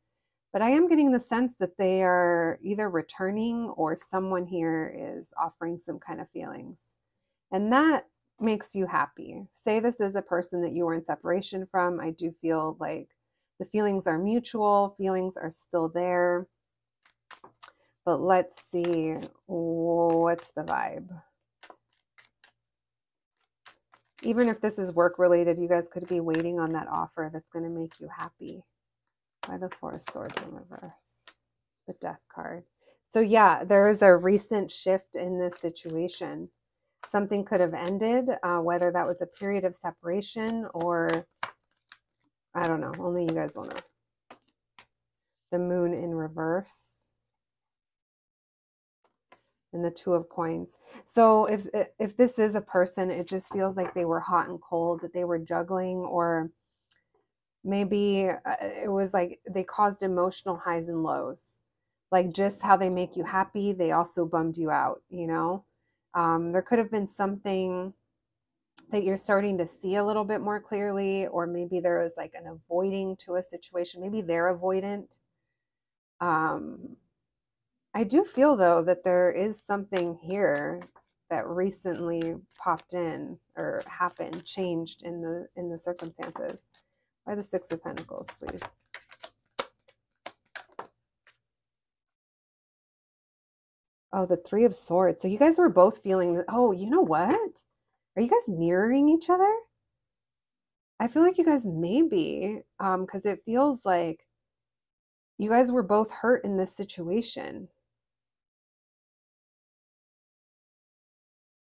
but I am getting the sense that they are either returning or someone here is offering some kind of feelings. And that makes you happy. Say this is a person that you were in separation from. I do feel like the feelings are mutual, feelings are still there. But let's see, what's the vibe? Even if this is work related, you guys could be waiting on that offer that's going to make you happy. By the Four of Swords in reverse, the Death card. So yeah, there is a recent shift in this situation. Something could have ended, whether that was a period of separation or, I don't know, only you guys will know. The Moon in reverse. And the Two of Coins. So if this is a person, it just feels like they were hot and cold, that they were juggling, or maybe it was like they caused emotional highs and lows. Like just how they make you happy, they also bummed you out, you know? There could have been something that you're starting to see a little bit more clearly, or maybe there was like an avoiding to a situation. Maybe they're avoidant. I do feel though that there is something here that recently popped in or happened, changed in the circumstances. By the Six of Pentacles, please. Oh, the Three of Swords. So you guys were both feeling that. Oh, you know what? Are you guys mirroring each other? I feel like you guys may be, because it feels like you guys were both hurt in this situation.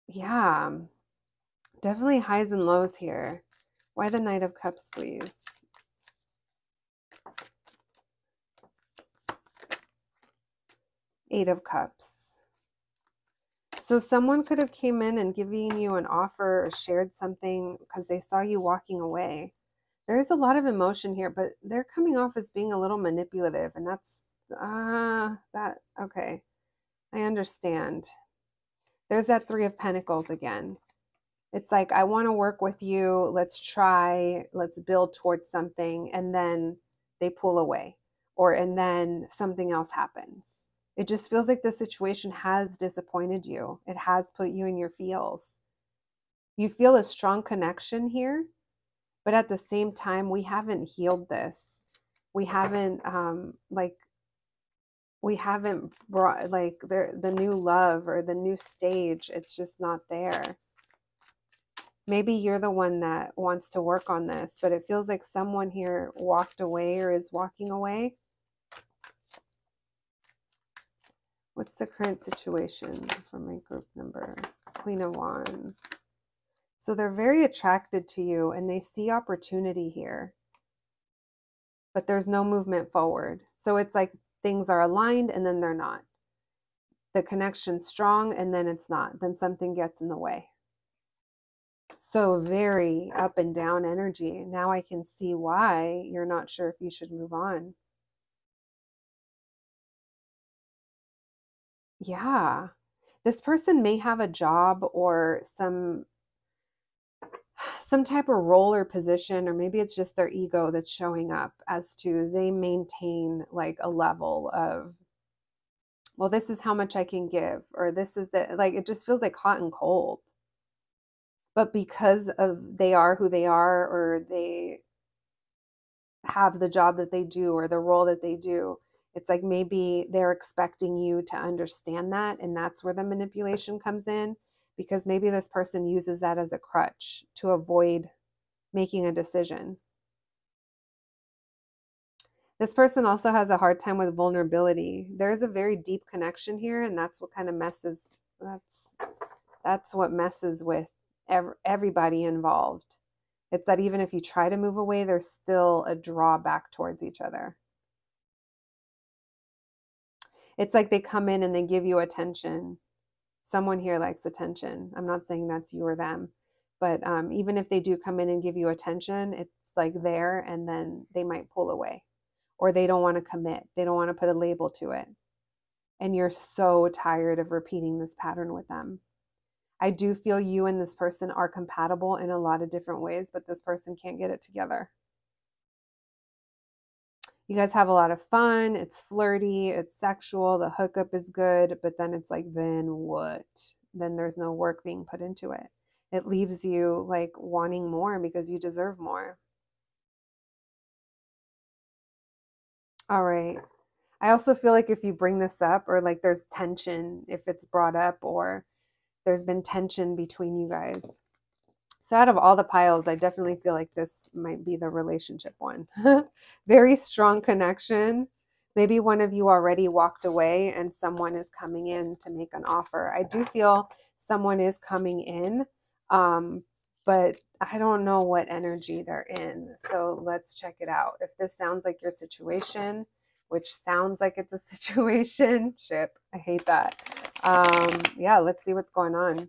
Yeah, definitely highs and lows here. Why the Knight of Cups, please? Eight of Cups. So someone could have came in and given you an offer or shared something because they saw you walking away. There is a lot of emotion here, but they're coming off as being a little manipulative, and that's okay. I understand. There's that Three of Pentacles again. It's like, I want to work with you. Let's try, let's build towards something. And then they pull away, and then something else happens. It just feels like the situation has disappointed you. It has put you in your feels. You feel a strong connection here, but at the same time, we haven't healed this. We haven't, we haven't brought like the new love or the new stage. It's just not there. Maybe you're the one that wants to work on this, but it feels like someone here walked away or is walking away. What's the current situation for my group number? Queen of Wands. So they're very attracted to you and they see opportunity here, but there's no movement forward. So it's like things are aligned and then they're not. The connection's strong and then it's not. Then something gets in the way. So very up and down energy. Now I can see why you're not sure if you should move on. Yeah. This person may have a job or some some type of role or position, or maybe it's just their ego that's showing up as to they maintain like a level of, well, this is how much I can give, or this is the, like, it just feels like hot and cold. But because of they are who they are, or they have the job that they do, or the role that they do, it's like maybe they're expecting you to understand that. And that's where the manipulation comes in, because maybe this person uses that as a crutch to avoid making a decision. This person also has a hard time with vulnerability. There's a very deep connection here, and that's what kind of messes, that's what messes with everybody involved. It's that even if you try to move away, there's still a drawback towards each other. It's like they come in and they give you attention. Someone here likes attention. I'm not saying that's you or them, but even if they do come in and give you attention, it's like there, and then they might pull away, or they don't want to commit. They don't want to put a label to it. And you're so tired of repeating this pattern with them. I do feel you and this person are compatible in a lot of different ways, but this person can't get it together. You guys have a lot of fun. It's flirty. It's sexual. The hookup is good. But then it's like, then what? Then there's no work being put into it. It leaves you like wanting more because you deserve more. All right. I also feel like if you bring this up, or like there's tension, if it's brought up, or there's been tension between you guys. So out of all the piles, I definitely feel like this might be the relationship one. Very strong connection. Maybe one of you already walked away and someone is coming in to make an offer. I do feel someone is coming in, but I don't know what energy they're in. So let's check it out. If this sounds like your situation, which sounds like it's a situation, ship, I hate that. Yeah, let's see what's going on.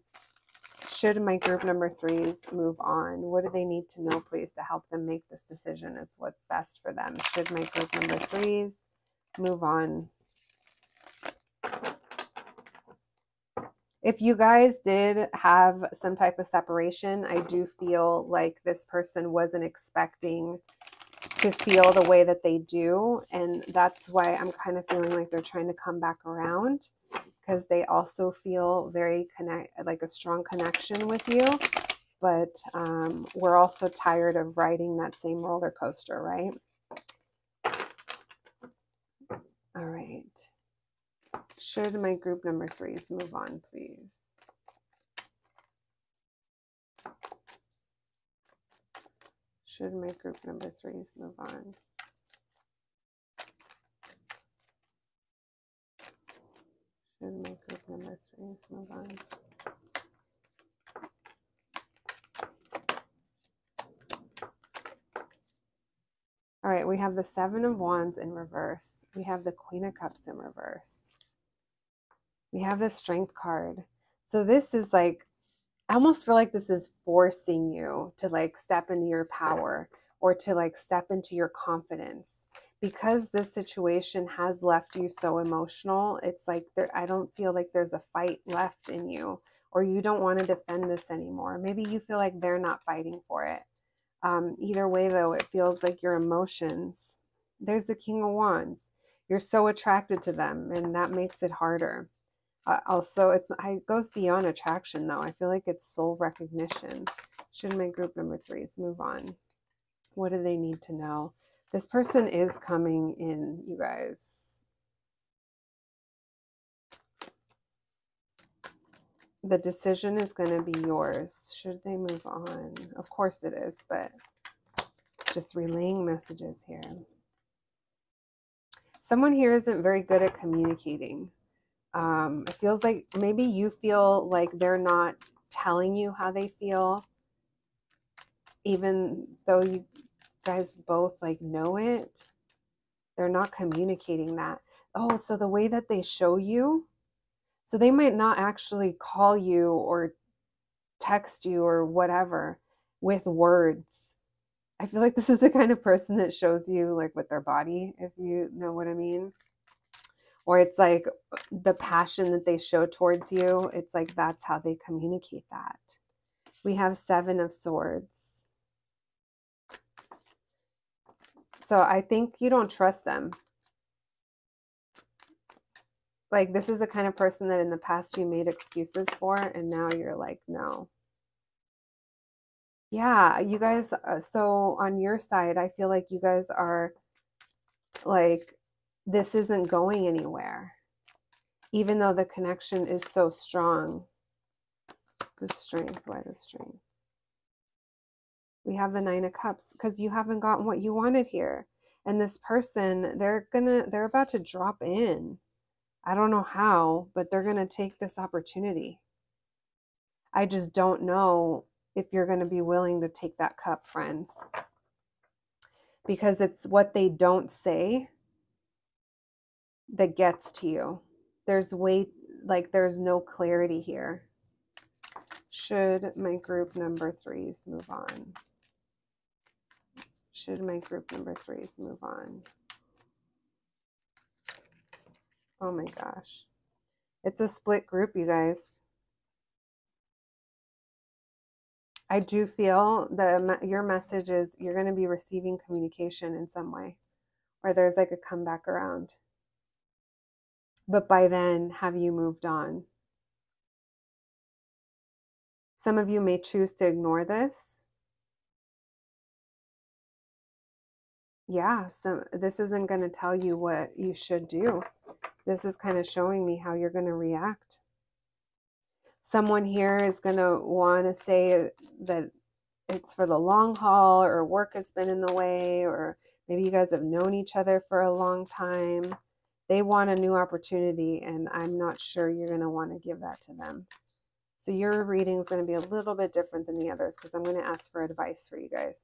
Should my group number threes move on? What do they need to know, please, to help them make this decision? It's what's best for them. Should my group number threes move on? If you guys did have some type of separation, I do feel like this person wasn't expecting to feel the way that they do. And that's why I'm kind of feeling like they're trying to come back around, because they also feel very like a strong connection with you. But we're also tired of riding that same roller coaster, right? All right. Should my group number threes move on, please? Should my group number threes move on? Should my group number threes move on? All right, we have the Seven of Wands in reverse. We have the Queen of Cups in reverse. We have the Strength card. So this is like, I almost feel like this is forcing you to like step into your power, or to like step into your confidence, because this situation has left you so emotional. It's like I don't feel like there's a fight left in you, or you don't want to defend this anymore. Maybe you feel like they're not fighting for it. Either way, though, it feels like your emotions. There's the King of Wands. You're so attracted to them, and that makes it harder. Also, it goes beyond attraction, though. I feel like it's soul recognition. Should my group number threes move on? What do they need to know? This person is coming in, you guys. The decision is going to be yours. Should they move on? Of course it is, but just relaying messages here. Someone here isn't very good at communicating. It feels like maybe you feel like they're not telling you how they feel, even though you guys both like know it. They're not communicating that. Oh, so the way that they show you, so they might not actually call you or text you or whatever with words. I feel like this is the kind of person that shows you like with their body, if you know what I mean. Or it's like the passion that they show towards you. It's like that's how they communicate that. We have 7 of Swords. So I think you don't trust them. Like, this is the kind of person that in the past you made excuses for, and now you're like, no. Yeah, you guys, so on your side, I feel like you guys are like, this isn't going anywhere, even though the connection is so strong. The Strength, why the Strength? We have the 9 of Cups, because you haven't gotten what you wanted here. And this person, they're about to drop in. I don't know how, but they're going to take this opportunity. I just don't know if you're going to be willing to take that cup, friends. Because it's what they don't say that gets to you. There's no clarity here. Should my group number 3s move on? Should my group number 3s move on? Oh my gosh. It's a split group, you guys. I do feel that your message is you're going to be receiving communication in some way, or there's like a comeback around. But by then, have you moved on? Some of you may choose to ignore this. Yeah, so this isn't going to tell you what you should do. This is kind of showing me how you're going to react. Someone here is going to want to say that it's for the long haul, or work has been in the way, or maybe you guys have known each other for a long time. They want a new opportunity, and I'm not sure you're going to want to give that to them. So your reading is going to be a little bit different than the others, because I'm going to ask for advice for you guys.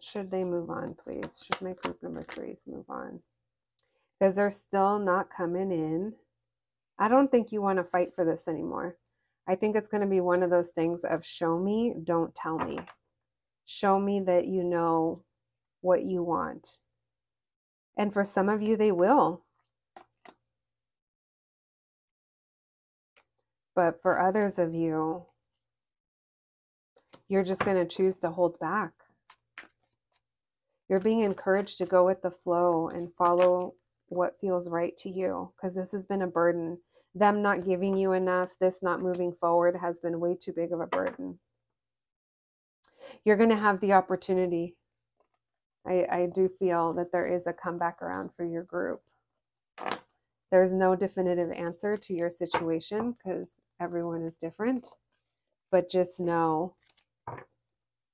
Should they move on, please? Should my group number 3s move on? Because they're still not coming in. I don't think you want to fight for this anymore. I think it's going to be one of those things of show me, don't tell me. Show me that you know what you want. And for some of you, they will. But for others of you, you're just going to choose to hold back. You're being encouraged to go with the flow and follow what feels right to you, because this has been a burden. Them not giving you enough, this not moving forward has been way too big of a burden. You're going to have the opportunity. I do feel that there is a comeback around for your group. There's no definitive answer to your situation because everyone is different. But just know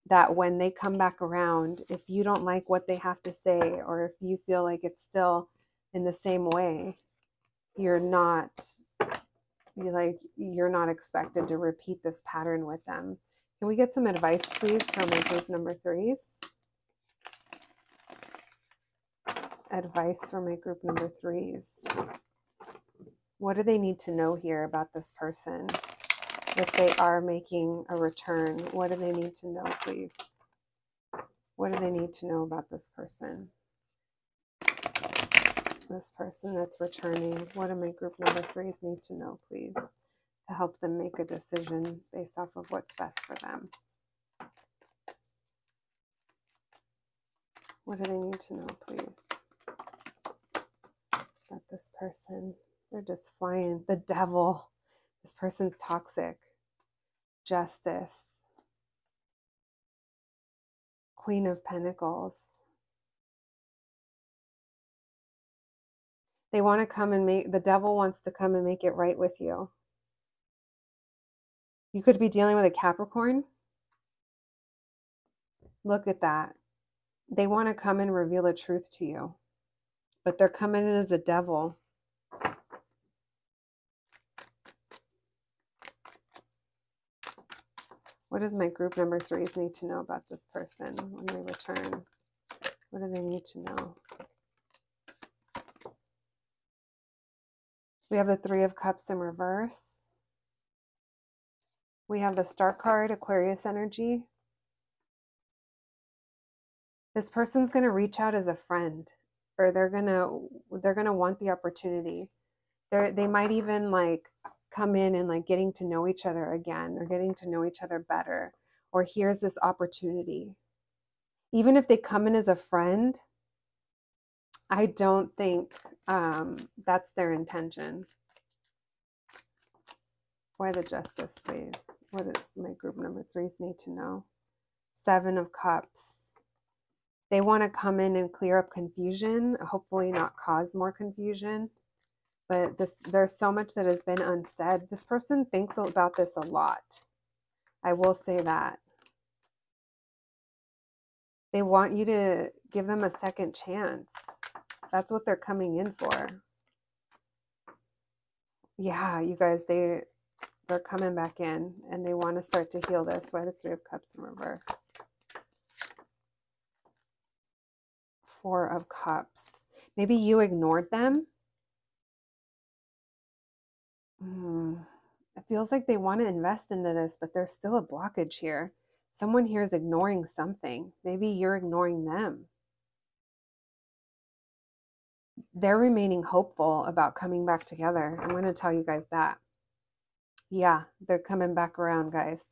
that when they come back around, if you don't like what they have to say, or if you feel like it's still in the same way, you're not expected to repeat this pattern with them. Can we get some advice, please, from my group number 3s? Advice for my group number 3s. What do they need to know here about this person? If they are making a return, what do they need to know, please? What do they need to know about this person? This person that's returning, what do my group number 3s need to know, please, to help them make a decision based off of what's best for them? What do they need to know, please, about this person? They're just flying. The Devil. This person's toxic. Justice. Queen of Pentacles. They want to come and the Devil wants to come and make it right with you. You could be dealing with a Capricorn. Look at that. They want to come and reveal a truth to you, but they're coming in as a devil. What does my group number 3s need to know about this person when they return? What do they need to know? We have the 3 of Cups in reverse. We have the Star card, Aquarius energy. This person's going to reach out as a friend, or they're going to want the opportunity. They might even like come in and like getting to know each other again, or getting to know each other better, or here's this opportunity. Even if they come in as a friend, I don't think that's their intention. Why the Justice, please? What do my group number 3s need to know? 7 of Cups. They want to come in and clear up confusion, hopefully not cause more confusion. But there's so much that has been unsaid. This person thinks about this a lot. I will say that. They want you to give them a second chance. That's what they're coming in for. Yeah, you guys, they're coming back in and they want to start to heal this. Why the 3 of Cups in reverse? 4 of Cups. Maybe you ignored them. It feels like they want to invest into this, but there's still a blockage here. Someone here is ignoring something. Maybe you're ignoring them. They're remaining hopeful about coming back together. I'm going to tell you guys that. Yeah, they're coming back around, guys.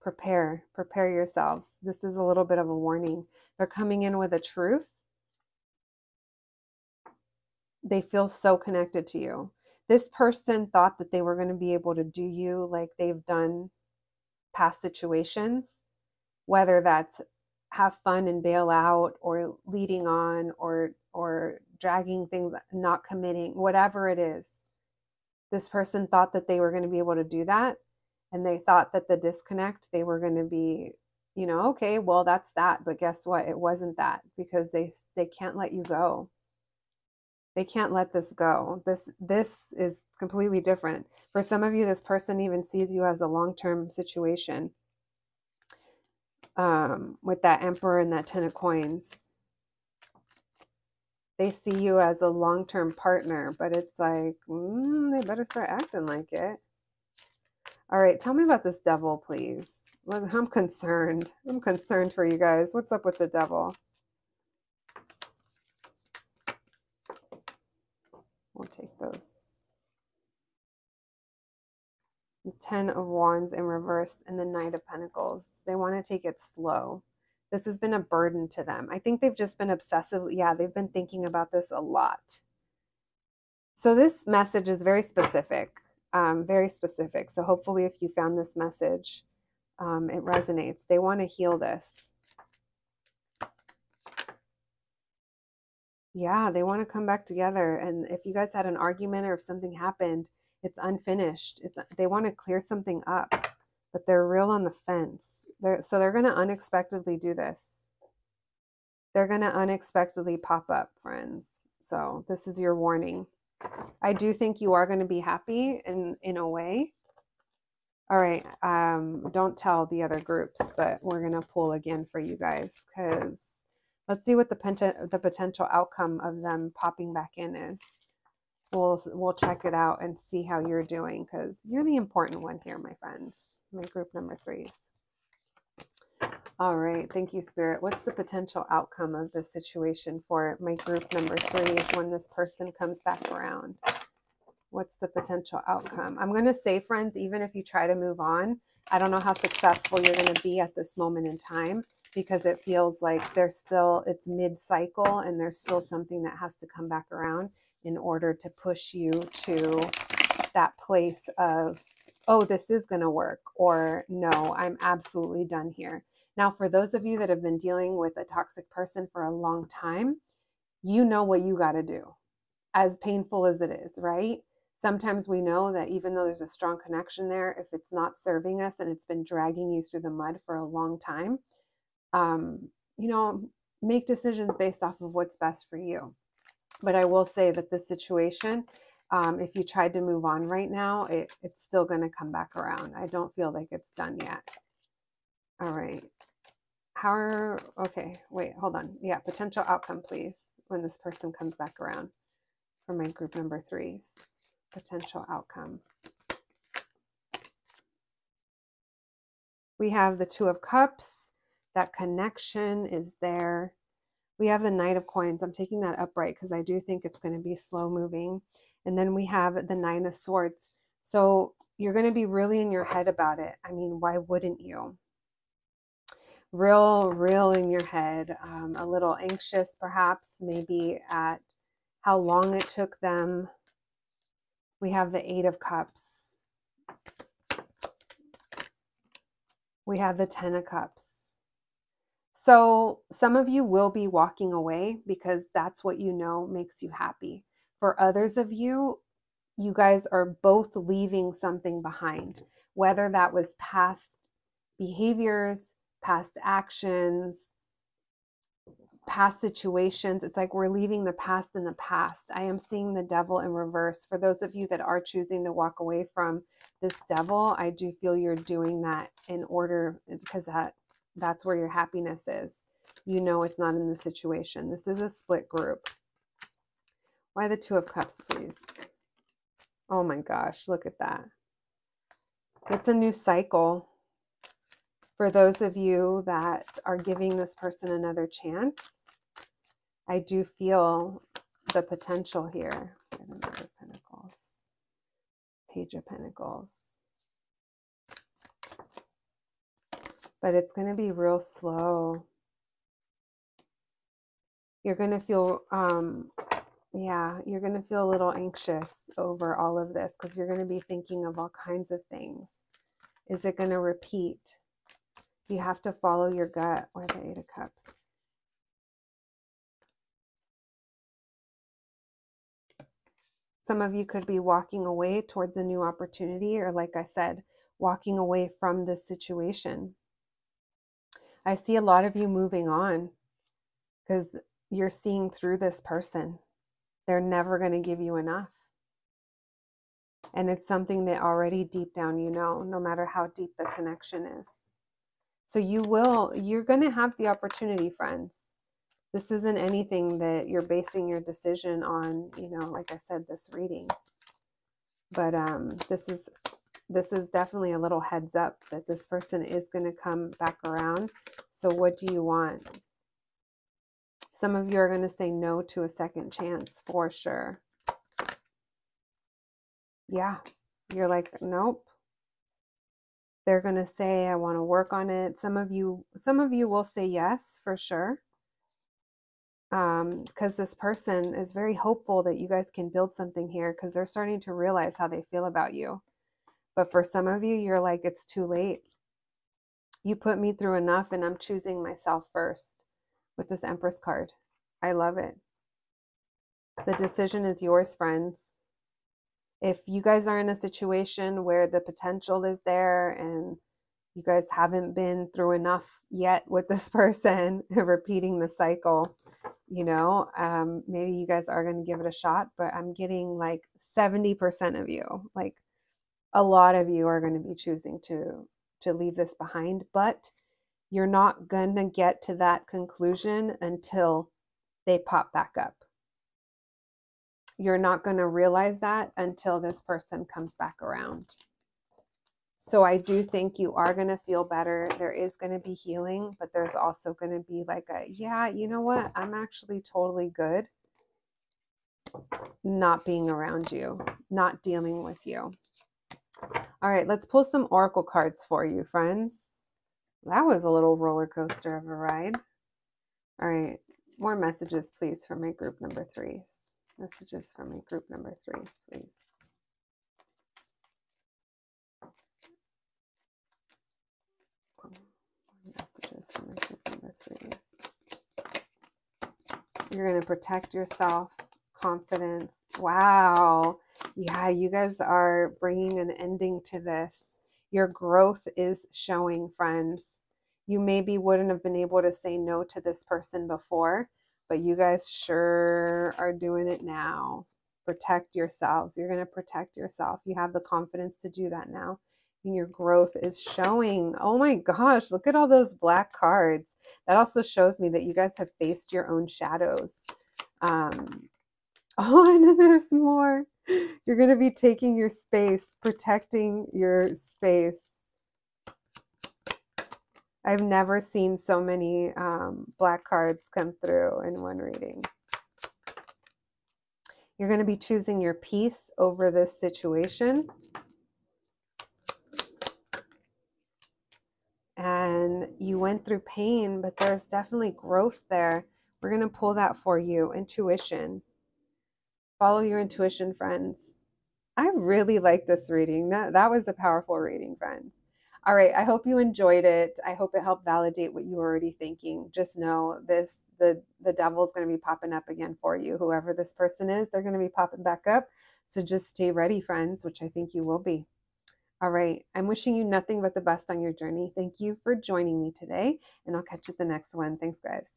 Prepare yourselves. This is a little bit of a warning. They're coming in with a truth. They feel so connected to you. This person thought that they were going to be able to do you like they've done past situations, whether that's have fun and bail out, or leading on, or dragging things, not committing, whatever it is. This person thought that they were going to be able to do that, and they thought that the disconnect, they were going to be, you know, okay, well, that's that. But guess what? It wasn't that, because they can't let you go. They can't let this go. This is completely different. For some of you, this person even sees you as a long-term situation. With that Emperor and that 10 of Coins. They see you as a long-term partner, but it's like, they better start acting like it. All right, tell me about this Devil, please. I'm concerned. I'm concerned for you guys. What's up with the Devil? We'll take those. 10 of Wands in reverse and the Knight of Pentacles. They want to take it slow. This has been a burden to them. I think they've just been obsessive. Yeah, they've been thinking about this a lot. So this message is very specific, very specific. So hopefully if you found this message, it resonates. They want to heal this. Yeah, they want to come back together. And if you guys had an argument, or if something happened, it's unfinished. They want to clear something up, but they're real on the fence. So they're going to unexpectedly do this. They're going to unexpectedly pop up, friends. So this is your warning. I do think you are going to be happy in a way. All right. Don't tell the other groups, but we're going to pull again for you guys, because let's see what the potential outcome of them popping back in is. We'll check it out and see how you're doing, because you're the important one here, my friends. My group number 3s. All right. Thank you, Spirit. What's the potential outcome of this situation for my group number 3s when this person comes back around? What's the potential outcome? I'm going to say, friends, even if you try to move on, I don't know how successful you're going to be at this moment in time, because it feels like it's mid-cycle and there's still something that has to come back around in order to push you to that place of, oh, this is going to work, or no, I'm absolutely done here. Now, for those of you that have been dealing with a toxic person for a long time, you know what you got to do, as painful as it is, right? Sometimes we know that even though there's a strong connection there, if it's not serving us and it's been dragging you through the mud for a long time, make decisions based off of what's best for you. But I will say that this situation, if you tried to move on right now, it's still going to come back around. I don't feel like it's done yet. All right. Okay, wait, hold on. Yeah, potential outcome, please, when this person comes back around for my group number 3s. Potential outcome. We have the 2 of Cups. That connection is there. We have the Knight of Coins. I'm taking that upright because I do think it's going to be slow moving. And then we have the 9 of Swords. So you're going to be really in your head about it. I mean, why wouldn't you? Real in your head, a little anxious perhaps, maybe at how long it took them. We have the 8 of Cups. We have the 10 of Cups. So some of you will be walking away because that's what you know makes you happy. For others of you, you guys are both leaving something behind, whether that was past behaviors, past actions, past situations. It's like we're leaving the past in the past. I am seeing the Devil in reverse. For those of you that are choosing to walk away from this Devil, I do feel you're doing that in order, because that's where your happiness is. You know it's not in the situation. This is a split group. Why the 2 of Cups, please? Oh my gosh, look at that. It's a new cycle. For those of you that are giving this person another chance, I do feel the potential here. Another Pentacles. Page of Pentacles. But it's going to be real slow. You're going to feel, you're going to feel a little anxious over all of this because you're going to be thinking of all kinds of things. Is it going to repeat? You have to follow your gut. Or the 8 of Cups. Some of you could be walking away towards a new opportunity, or like I said, walking away from this situation. I see a lot of you moving on because you're seeing through this person. They're never going to give you enough. And it's something that already deep down you know, no matter how deep the connection is. So you're going to have the opportunity, friends. This isn't anything that you're basing your decision on, you know, like I said, this reading. But this is definitely a little heads up that this person is going to come back around. So what do you want? Some of you are going to say no to a second chance for sure. Yeah, you're like, nope. They're going to say, I want to work on it. Some of you will say yes for sure. Because this person is very hopeful that you guys can build something here because they're starting to realize how they feel about you. But for some of you, you're like, it's too late. You put me through enough and I'm choosing myself first with this Empress card. I love it. The decision is yours, friends. If you guys are in a situation where the potential is there and you guys haven't been through enough yet with this person, repeating the cycle, you know, maybe you guys are going to give it a shot, but I'm getting like 70% of you, like a lot of you are going to be choosing to leave this behind, but you're not going to get to that conclusion until they pop back up. You're not going to realize that until this person comes back around. So I do think you are going to feel better. There is going to be healing, but there's also going to be like a, yeah, you know what? I'm actually totally good not being around you, not dealing with you. All right, let's pull some oracle cards for you, friends. That was a little roller coaster of a ride. All right, more messages, please, for my group number 3s. Messages for my group number 3s, please. Messages for my group number 3s. You're going to protect yourself. Confidence. Wow. Yeah, you guys are bringing an ending to this. Your growth is showing, friends. You maybe wouldn't have been able to say no to this person before, but you guys sure are doing it now. Protect yourselves. You're going to protect yourself. You have the confidence to do that now. And your growth is showing. Oh my gosh, look at all those black cards. That also shows me that you guys have faced your own shadows. Oh, and there's more. You're going to be taking your space, protecting your space. I've never seen so many black cards come through in one reading. You're going to be choosing your peace over this situation. and you went through pain, but there's definitely growth there. We're going to pull that for you. Intuition. Follow your intuition, friends. I really like this reading. That was a powerful reading, friends. All right, I hope you enjoyed it. I hope it helped validate what you were already thinking. Just know this, the devil's going to be popping up again for you. Whoever this person is, they're going to be popping back up. So just stay ready, friends, which I think you will be. All right, I'm wishing you nothing but the best on your journey. Thank you for joining me today, and I'll catch you at the next one. Thanks, guys.